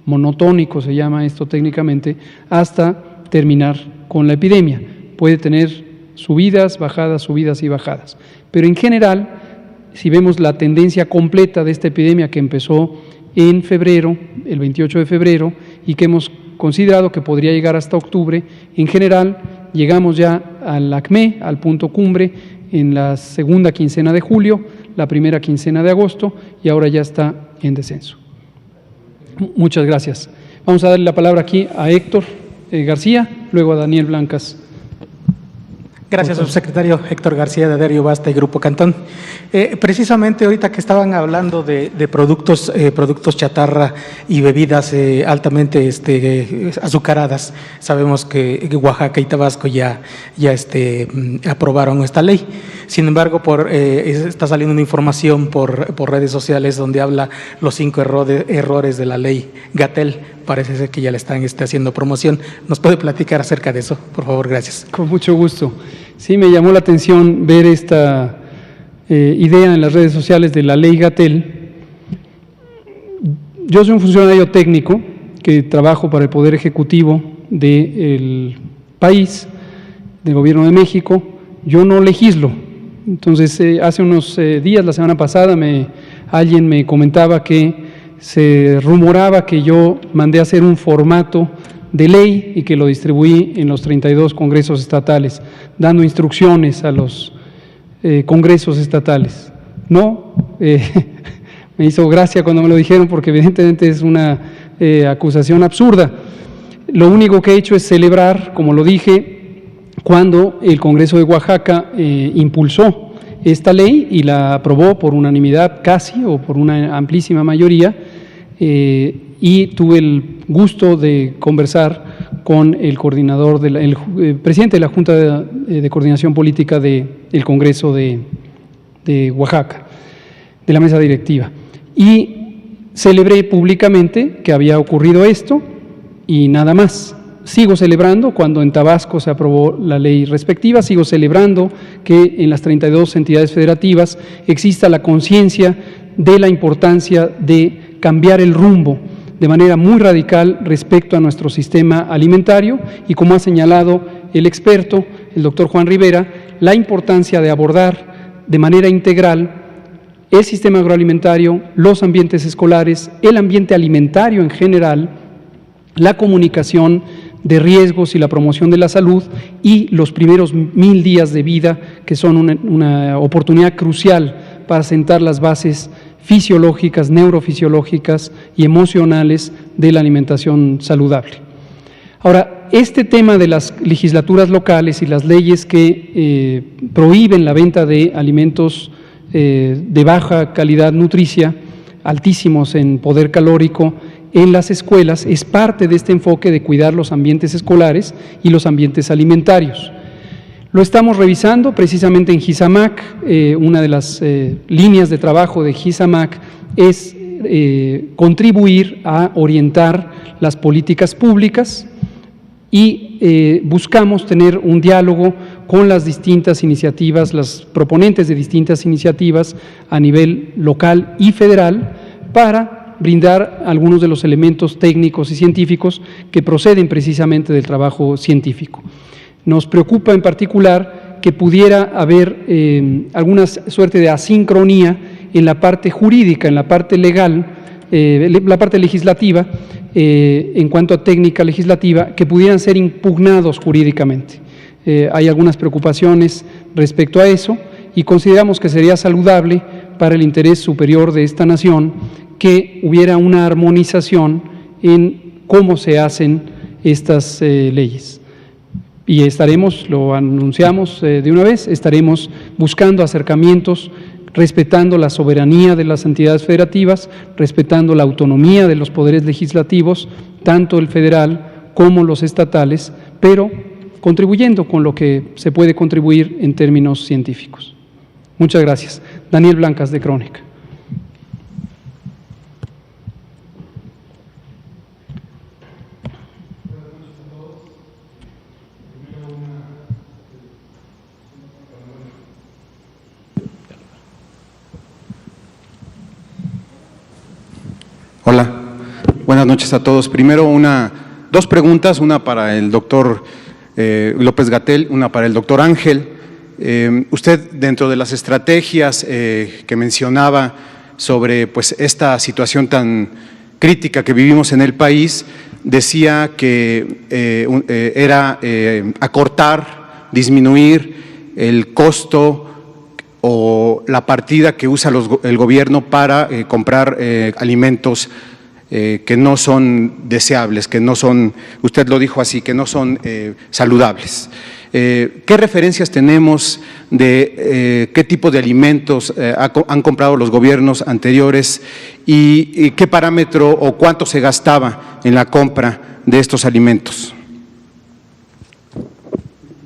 monotónico se llama esto técnicamente, hasta terminar con la epidemia. Puede tener subidas y bajadas. Pero en general, si vemos la tendencia completa de esta epidemia que empezó en febrero, el 28 de febrero, y que hemos considerado que podría llegar hasta octubre, en general llegamos ya al ACME, al punto cumbre, en la segunda quincena de julio, la primera quincena de agosto, y ahora ya está en descenso. Muchas gracias. Vamos a darle la palabra aquí a Héctor García, luego a Daniel Blancas. Gracias, subsecretario. Héctor García, de Diario Basta y Grupo Cantón. Precisamente ahorita que estaban hablando de productos chatarra y bebidas altamente azucaradas, sabemos que Oaxaca y Tabasco ya aprobaron esta ley. Sin embargo, está saliendo una información por redes sociales donde habla los 5 errores de la ley Gatell. Parece ser que ya le están haciendo promoción. ¿Nos puede platicar acerca de eso? Por favor, gracias. Con mucho gusto. Sí, me llamó la atención ver esta idea en las redes sociales de la ley Gatell. Yo soy un funcionario técnico que trabajo para el Poder Ejecutivo del país, del Gobierno de México. Yo no legislo. Entonces, hace unos días, la semana pasada, alguien me comentaba que se rumoraba que yo mandé a hacer un formato de ley y que lo distribuí en los 32 congresos estatales, dando instrucciones a los congresos estatales. No, me hizo gracia cuando me lo dijeron porque evidentemente es una acusación absurda. Lo único que he hecho es celebrar, como lo dije, cuando el Congreso de Oaxaca impulsó esta ley y la aprobó por unanimidad casi o por una amplísima mayoría, y tuve el gusto de conversar con el coordinador, el presidente de la Junta de Coordinación Política del Congreso de Oaxaca, de la mesa directiva, y celebré públicamente que había ocurrido esto y nada más. Sigo celebrando cuando en Tabasco se aprobó la ley respectiva, sigo celebrando que en las 32 entidades federativas exista la conciencia de la importancia de cambiar el rumbo de manera muy radical respecto a nuestro sistema alimentario y, como ha señalado el experto, el doctor Juan Rivera, la importancia de abordar de manera integral el sistema agroalimentario, los ambientes escolares, el ambiente alimentario en general, la comunicación de riesgos y la promoción de la salud y los primeros 1000 días de vida, que son una oportunidad crucial para sentar las bases fisiológicas, neurofisiológicas y emocionales de la alimentación saludable. Ahora, este tema de las legislaturas locales y las leyes que prohíben la venta de alimentos de baja calidad nutricia, altísimos en poder calórico en las escuelas, es parte de este enfoque de cuidar los ambientes escolares y los ambientes alimentarios. Lo estamos revisando precisamente en GISAMAC. Una de las líneas de trabajo de GISAMAC es contribuir a orientar las políticas públicas y buscamos tener un diálogo con las distintas iniciativas, las proponentes de distintas iniciativas a nivel local y federal para brindar algunos de los elementos técnicos y científicos que proceden precisamente del trabajo científico. Nos preocupa en particular que pudiera haber alguna suerte de asincronía en la parte jurídica, en la parte legal, la parte legislativa, en cuanto a técnica legislativa, que pudieran ser impugnados jurídicamente. Hay algunas preocupaciones respecto a eso y consideramos que sería saludable para el interés superior de esta nación que hubiera una armonización en cómo se hacen estas leyes. Y estaremos, lo anunciamos de una vez, estaremos buscando acercamientos, respetando la soberanía de las entidades federativas, respetando la autonomía de los poderes legislativos, tanto el federal como los estatales, pero contribuyendo con lo que se puede contribuir en términos científicos. Muchas gracias. Daniel Blancas, de Crónica. Hola, buenas noches a todos. Primero dos preguntas, una para el doctor López Gatell, una para el doctor Ángel. Usted, dentro de las estrategias que mencionaba sobre pues, esta situación tan crítica que vivimos en el país, decía que era acortar, disminuir el costo o la partida que usa el gobierno para comprar alimentos que no son deseables, que no son, usted lo dijo así, que no son saludables. ¿Qué referencias tenemos de qué tipo de alimentos han comprado los gobiernos anteriores y qué parámetro o cuánto se gastaba en la compra de estos alimentos?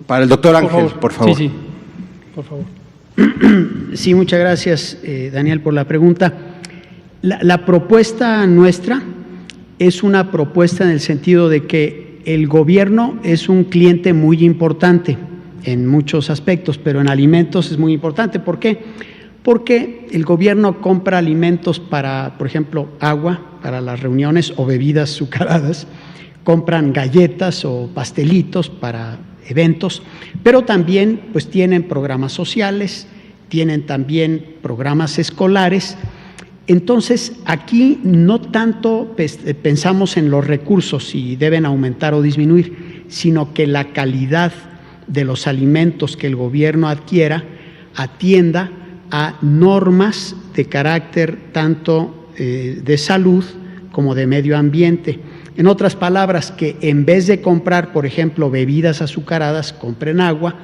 Para el doctor Ángel, por favor. Sí, por favor. Sí, muchas gracias, Daniel, por la pregunta. La propuesta nuestra es una propuesta en el sentido de que el gobierno es un cliente muy importante en muchos aspectos, pero en alimentos es muy importante. ¿Por qué? Porque el gobierno compra alimentos para, por ejemplo, agua para las reuniones o bebidas azucaradas, compran galletas o pastelitos para eventos, pero también pues tienen programas sociales, tienen también programas escolares. Entonces, aquí no tanto pensamos en los recursos, si deben aumentar o disminuir, sino que la calidad de los alimentos que el gobierno adquiera atienda a normas de carácter tanto de salud como de medio ambiente. En otras palabras, que en vez de comprar, por ejemplo, bebidas azucaradas, compren agua,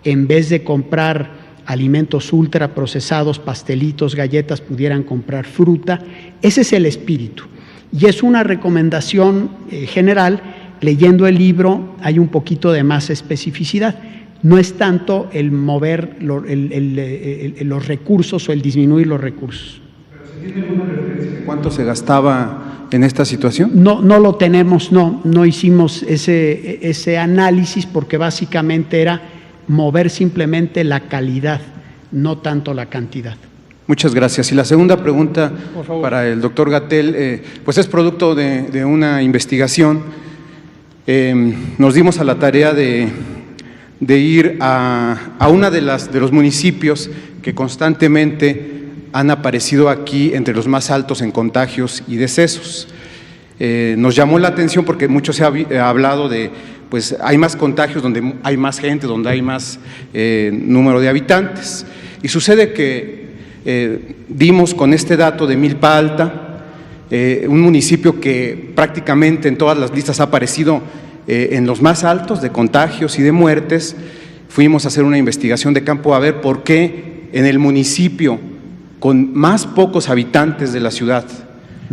en vez de comprar alimentos ultraprocesados, pastelitos, galletas, pudieran comprar fruta. Ese es el espíritu. Y es una recomendación general. Leyendo el libro hay un poquito de más especificidad. No es tanto el mover los recursos o el disminuir los recursos. ¿Pero se tiene alguna referencia de cuánto se gastaba en esta situación? No lo tenemos, no hicimos ese análisis porque básicamente era mover simplemente la calidad, no tanto la cantidad. Muchas gracias. Y la segunda pregunta para el doctor Gatell, pues es producto de una investigación. Nos dimos a la tarea de ir a una de los municipios que constantemente han aparecido aquí entre los más altos en contagios y decesos. Nos llamó la atención porque mucho se ha hablado de, pues hay más contagios donde hay más gente, donde hay más número de habitantes. Y sucede que dimos con este dato de Milpa Alta, un municipio que prácticamente en todas las listas ha aparecido en los más altos de contagios y de muertes. Fuimos a hacer una investigación de campo a ver por qué en el municipio con más pocos habitantes de la ciudad,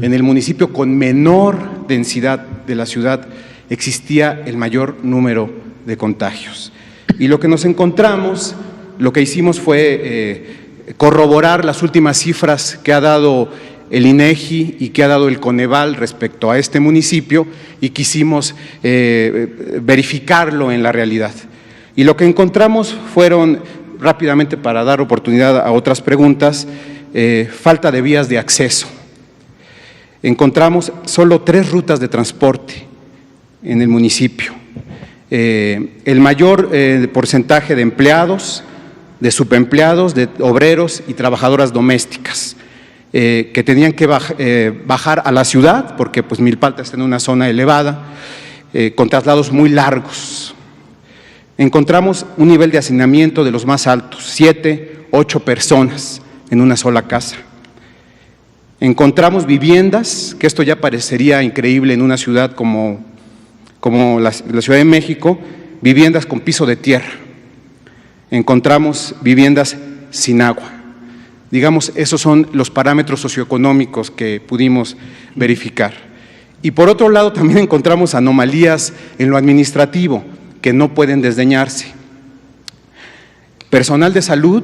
en el municipio con menor densidad de la ciudad, existía el mayor número de contagios. Y lo que nos encontramos, lo que hicimos fue corroborar las últimas cifras que ha dado el INEGI y que ha dado el Coneval respecto a este municipio, y quisimos verificarlo en la realidad. Y lo que encontramos fueron, rápidamente para dar oportunidad a otras preguntas, falta de vías de acceso. Encontramos solo 3 rutas de transporte en el municipio. El mayor porcentaje de empleados, de subempleados, de obreros y trabajadoras domésticas, que tenían que bajar a la ciudad, porque pues Milpalta está en una zona elevada, con traslados muy largos. Encontramos un nivel de hacinamiento de los más altos, 7, 8 personas en una sola casa. Encontramos viviendas, que esto ya parecería increíble en una ciudad como la Ciudad de México, viviendas con piso de tierra. Encontramos viviendas sin agua. Digamos, esos son los parámetros socioeconómicos que pudimos verificar. Y por otro lado también encontramos anomalías en lo administrativo que no pueden desdeñarse. Personal de salud,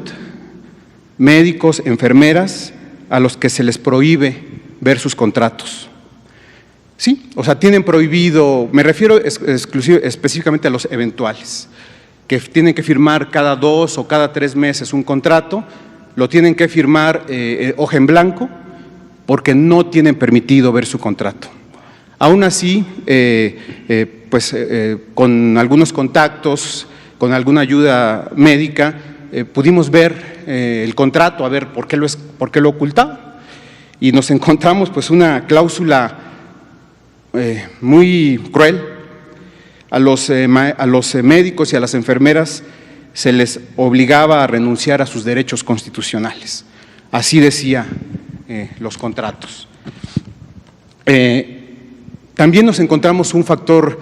médicos, enfermeras, a los que se les prohíbe ver sus contratos. Sí, o sea, tienen prohibido, me refiero específicamente a los eventuales, que tienen que firmar cada 2 o cada 3 meses un contrato, lo tienen que firmar hoja en blanco, porque no tienen permitido ver su contrato. Aún así, con algunos contactos, con alguna ayuda médica, pudimos ver el contrato, a ver por qué lo ocultaba, y nos encontramos pues una cláusula muy cruel. A los médicos y a las enfermeras se les obligaba a renunciar a sus derechos constitucionales. Así decía los contratos. También nos encontramos un factor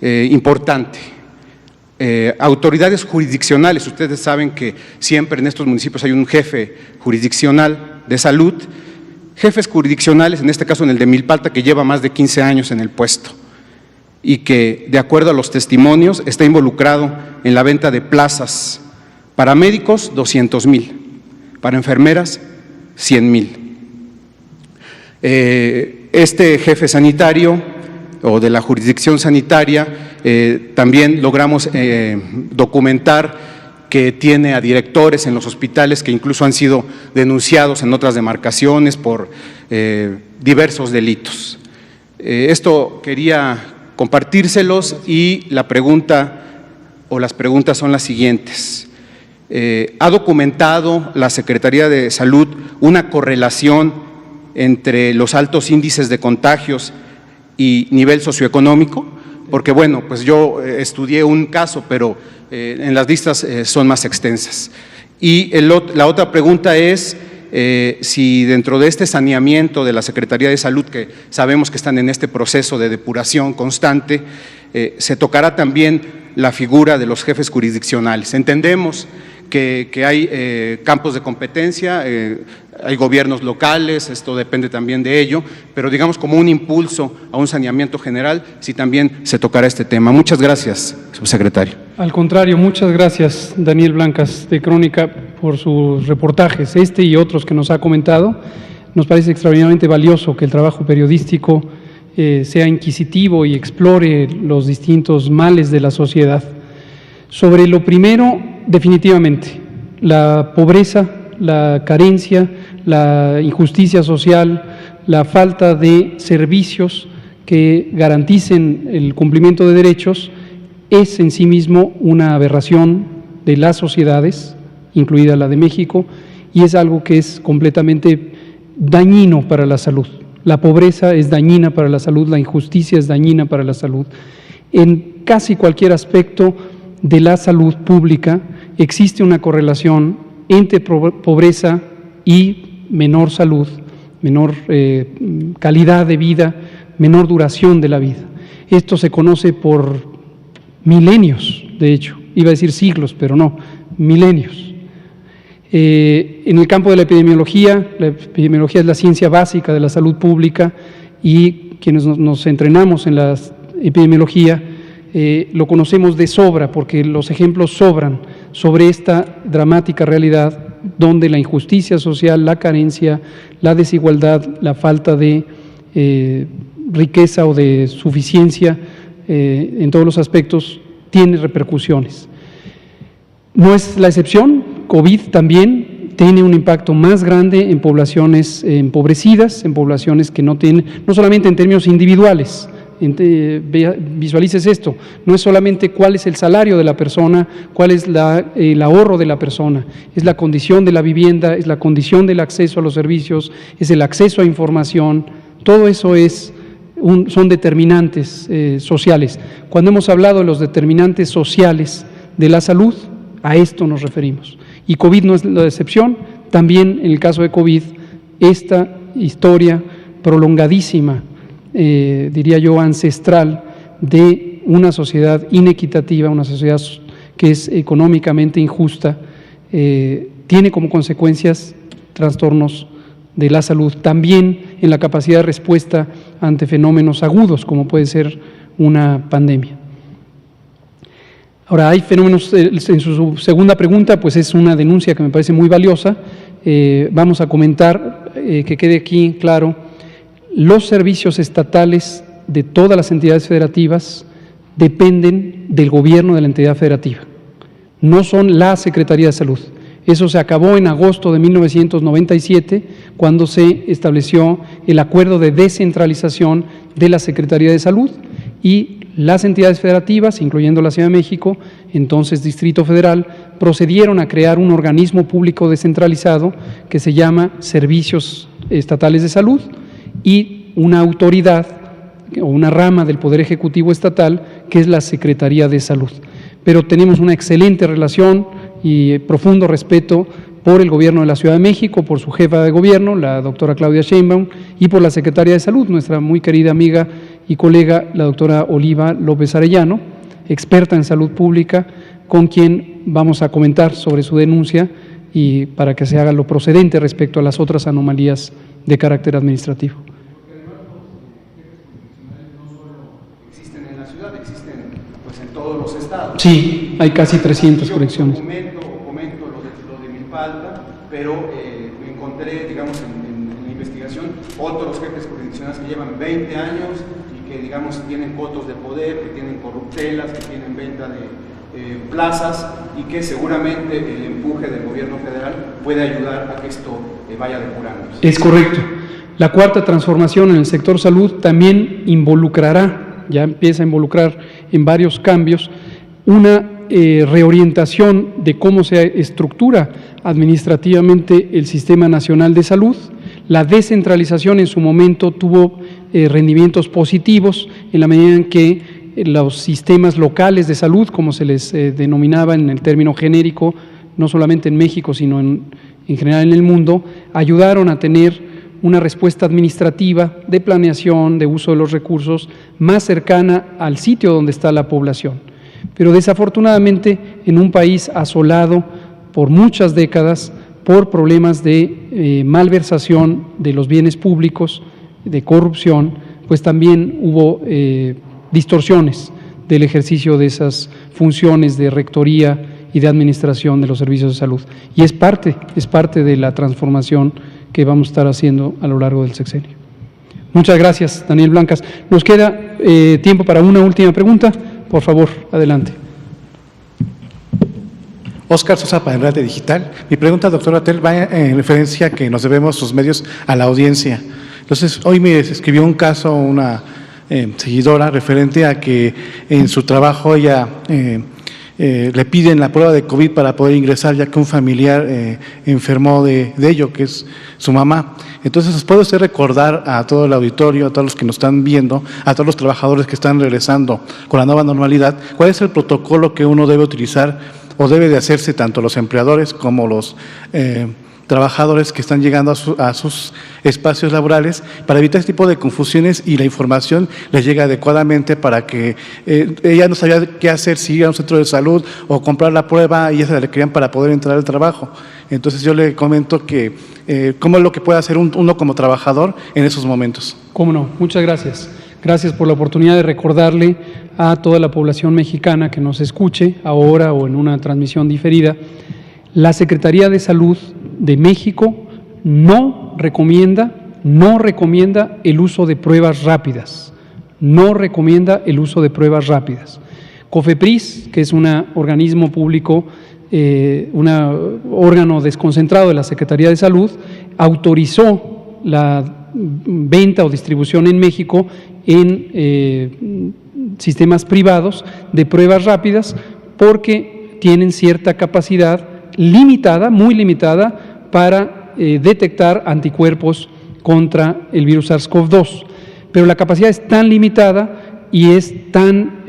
importante. Autoridades jurisdiccionales. Ustedes saben que siempre en estos municipios hay un jefe jurisdiccional de salud, jefes jurisdiccionales, en este caso en el de Milpalta, que lleva más de 15 años en el puesto y que, de acuerdo a los testimonios, está involucrado en la venta de plazas para médicos, 200,000, para enfermeras, 100,000. Este jefe sanitario o de la jurisdicción sanitaria, también logramos documentar que tiene a directores en los hospitales que incluso han sido denunciados en otras demarcaciones por diversos delitos. Esto quería compartírselos, y la pregunta o las preguntas son las siguientes. ¿Ha documentado la Secretaría de Salud una correlación entre los altos índices de contagios y nivel socioeconómico? Porque bueno, pues yo estudié un caso, pero en las listas son más extensas. Y la otra pregunta es si dentro de este saneamiento de la Secretaría de Salud, que sabemos que están en este proceso de depuración constante, se tocará también la figura de los jefes jurisdiccionales. Entendemos que hay campos de competencia, hay gobiernos locales, esto depende también de ello, pero digamos como un impulso a un saneamiento general, si también se tocará este tema. Muchas gracias, subsecretario. Al contrario, muchas gracias, Daniel Blancas, de Crónica, por sus reportajes, este y otros que nos ha comentado. Nos parece extraordinariamente valioso que el trabajo periodístico sea inquisitivo y explore los distintos males de la sociedad. Sobre lo primero, definitivamente, la pobreza, la carencia, la injusticia social, la falta de servicios que garanticen el cumplimiento de derechos es en sí mismo una aberración de las sociedades, incluida la de México, y es algo que es completamente dañino para la salud. La pobreza es dañina para la salud, la injusticia es dañina para la salud. En casi cualquier aspecto de la salud pública existe una correlación entre pobreza y menor salud, menor calidad de vida, menor duración de la vida. Esto se conoce por milenios, de hecho, iba a decir siglos, pero no, milenios. En el campo de la epidemiología es la ciencia básica de la salud pública y quienes nos entrenamos en la epidemiología lo conocemos de sobra porque los ejemplos sobran sobre esta dramática realidad donde la injusticia social, la carencia, la desigualdad, la falta de riqueza o de suficiencia en todos los aspectos tiene repercusiones. No es la excepción, COVID también tiene un impacto más grande en poblaciones empobrecidas, en poblaciones que no tienen, no solamente en términos individuales, visualices esto, no es solamente cuál es el salario de la persona, cuál es el ahorro de la persona, es la condición de la vivienda, es la condición del acceso a los servicios, es el acceso a información, todo eso son determinantes sociales. Cuando hemos hablado de los determinantes sociales de la salud, a esto nos referimos. Y COVID no es la excepción, también en el caso de COVID, esta historia prolongadísima, diría yo ancestral, de una sociedad inequitativa, una sociedad que es económicamente injusta, tiene como consecuencias trastornos de la salud, también en la capacidad de respuesta ante fenómenos agudos, como puede ser una pandemia. Ahora, hay fenómenos, en su segunda pregunta, pues es una denuncia que me parece muy valiosa. Vamos a comentar, que quede aquí claro, los servicios estatales de todas las entidades federativas dependen del gobierno de la entidad federativa, no son la Secretaría de Salud. Eso se acabó en agosto de 1997, cuando se estableció el acuerdo de descentralización de la Secretaría de Salud y las entidades federativas, incluyendo la Ciudad de México, entonces Distrito Federal, procedieron a crear un organismo público descentralizado que se llama Servicios Estatales de Salud y una autoridad o una rama del Poder Ejecutivo Estatal que es la Secretaría de Salud. Pero tenemos una excelente relación y profundo respeto por el Gobierno de la Ciudad de México, por su jefa de gobierno, la doctora Claudia Sheinbaum, y por la Secretaria de Salud, nuestra muy querida amiga y colega, la doctora Oliva López Arellano, experta en salud pública, con quien vamos a comentar sobre su denuncia y para que se haga lo procedente respecto a las otras anomalías de carácter administrativo. Existen en la ciudad, existen pues en todos los estados. Sí, hay casi 300 correcciones. Comento lo de Milpalta, pero me encontré, digamos, en la investigación, otros jefes jurisdiccionales que llevan 20 años y que, digamos, tienen cotos de poder, que tienen corruptelas, que tienen venta de plazas y que seguramente el empuje del gobierno federal puede ayudar a que esto vaya depurándose. Es correcto. La cuarta transformación en el sector salud también involucrará, ya empieza a involucrar en varios cambios, una reorientación de cómo se estructura administrativamente el Sistema Nacional de Salud. La descentralización en su momento tuvo rendimientos positivos en la medida en que los sistemas locales de salud, como se les denominaba en el término genérico, no solamente en México, sino en general en el mundo, ayudaron a tener una respuesta administrativa de planeación, de uso de los recursos, más cercana al sitio donde está la población. Pero desafortunadamente, en un país asolado por muchas décadas por problemas de malversación de los bienes públicos, de corrupción, pues también hubo distorsiones del ejercicio de esas funciones de rectoría y de administración de los servicios de salud. Y es parte de la transformación que vamos a estar haciendo a lo largo del sexenio. Muchas gracias, Daniel Blancas. Nos queda tiempo para una última pregunta. Por favor, adelante. Óscar Sosa para el Radio Digital. Mi pregunta, doctor Gatell, va en referencia a que nos debemos sus medios a la audiencia. Entonces, hoy me escribió un caso una seguidora referente a que en su trabajo ella le piden la prueba de COVID para poder ingresar, ya que un familiar enfermó de ello, que es su mamá. Entonces, ¿puede usted recordar a todo el auditorio, a todos los que nos están viendo, a todos los trabajadores que están regresando con la nueva normalidad, cuál es el protocolo que uno debe utilizar o debe de hacerse tanto los empleadores como los trabajadores que están llegando a sus espacios laborales para evitar este tipo de confusiones y la información les llega adecuadamente para que ella no sabía qué hacer, si ir a un centro de salud o comprar la prueba y esa la requerían para poder entrar al trabajo. Entonces yo le comento que cómo es lo que puede hacer uno como trabajador en esos momentos. Cómo no, muchas gracias. Gracias por la oportunidad de recordarle a toda la población mexicana que nos escuche ahora o en una transmisión diferida. La Secretaría de Salud de México no recomienda el uso de pruebas rápidas. No recomienda el uso de pruebas rápidas. COFEPRIS, que es un organismo público, un órgano desconcentrado de la Secretaría de Salud, autorizó la venta o distribución en México en sistemas privados de pruebas rápidas porque tienen cierta capacidad limitada, muy limitada, para detectar anticuerpos contra el virus SARS-CoV-2. Pero la capacidad es tan limitada y es tan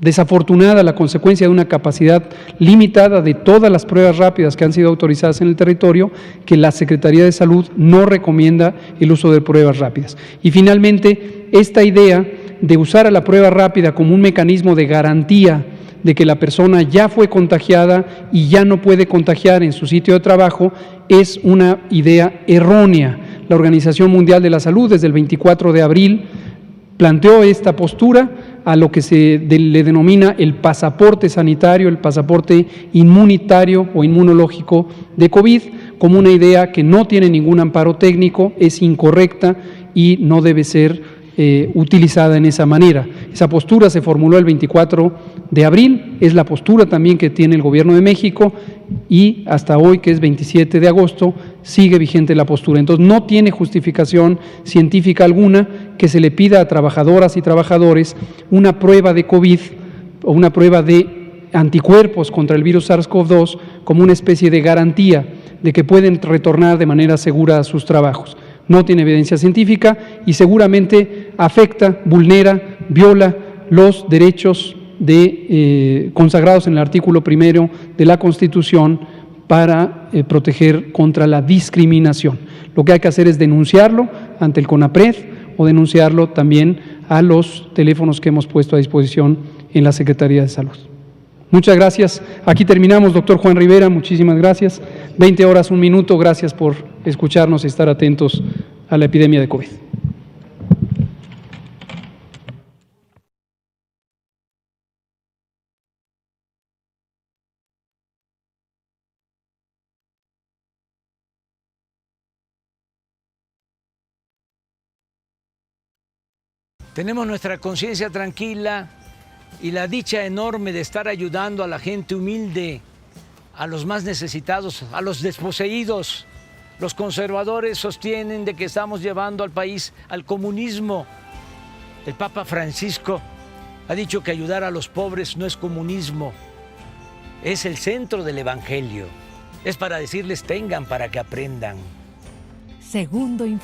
desafortunada la consecuencia de una capacidad limitada de todas las pruebas rápidas que han sido autorizadas en el territorio, que la Secretaría de Salud no recomienda el uso de pruebas rápidas. Y finalmente, esta idea de usar a la prueba rápida como un mecanismo de garantía de que la persona ya fue contagiada y ya no puede contagiar en su sitio de trabajo es una idea errónea. La Organización Mundial de la Salud desde el 24 de abril planteó esta postura a lo que se le denomina el pasaporte sanitario, el pasaporte inmunitario o inmunológico de COVID, como una idea que no tiene ningún amparo técnico, es incorrecta y no debe ser utilizada en esa manera. Esa postura se formuló el 24 de abril, es la postura también que tiene el Gobierno de México y hasta hoy, que es 27 de agosto, sigue vigente la postura. Entonces, no tiene justificación científica alguna que se le pida a trabajadoras y trabajadores una prueba de COVID o una prueba de anticuerpos contra el virus SARS-CoV-2 como una especie de garantía de que pueden retornar de manera segura a sus trabajos. No tiene evidencia científica y seguramente afecta, vulnera, viola los derechos consagrados en el artículo 1 de la Constitución para proteger contra la discriminación. Lo que hay que hacer es denunciarlo ante el CONAPRED o denunciarlo también a los teléfonos que hemos puesto a disposición en la Secretaría de Salud. Muchas gracias. Aquí terminamos, doctor Juan Rivera, muchísimas gracias. 20 horas, 1 minuto, gracias por escucharnos y estar atentos a la epidemia de COVID. Tenemos nuestra conciencia tranquila y la dicha enorme de estar ayudando a la gente humilde, a los más necesitados, a los desposeídos. Los conservadores sostienen de que estamos llevando al país al comunismo. El Papa Francisco ha dicho que ayudar a los pobres no es comunismo, es el centro del Evangelio. Es para decirles tengan para que aprendan. Segundo informe.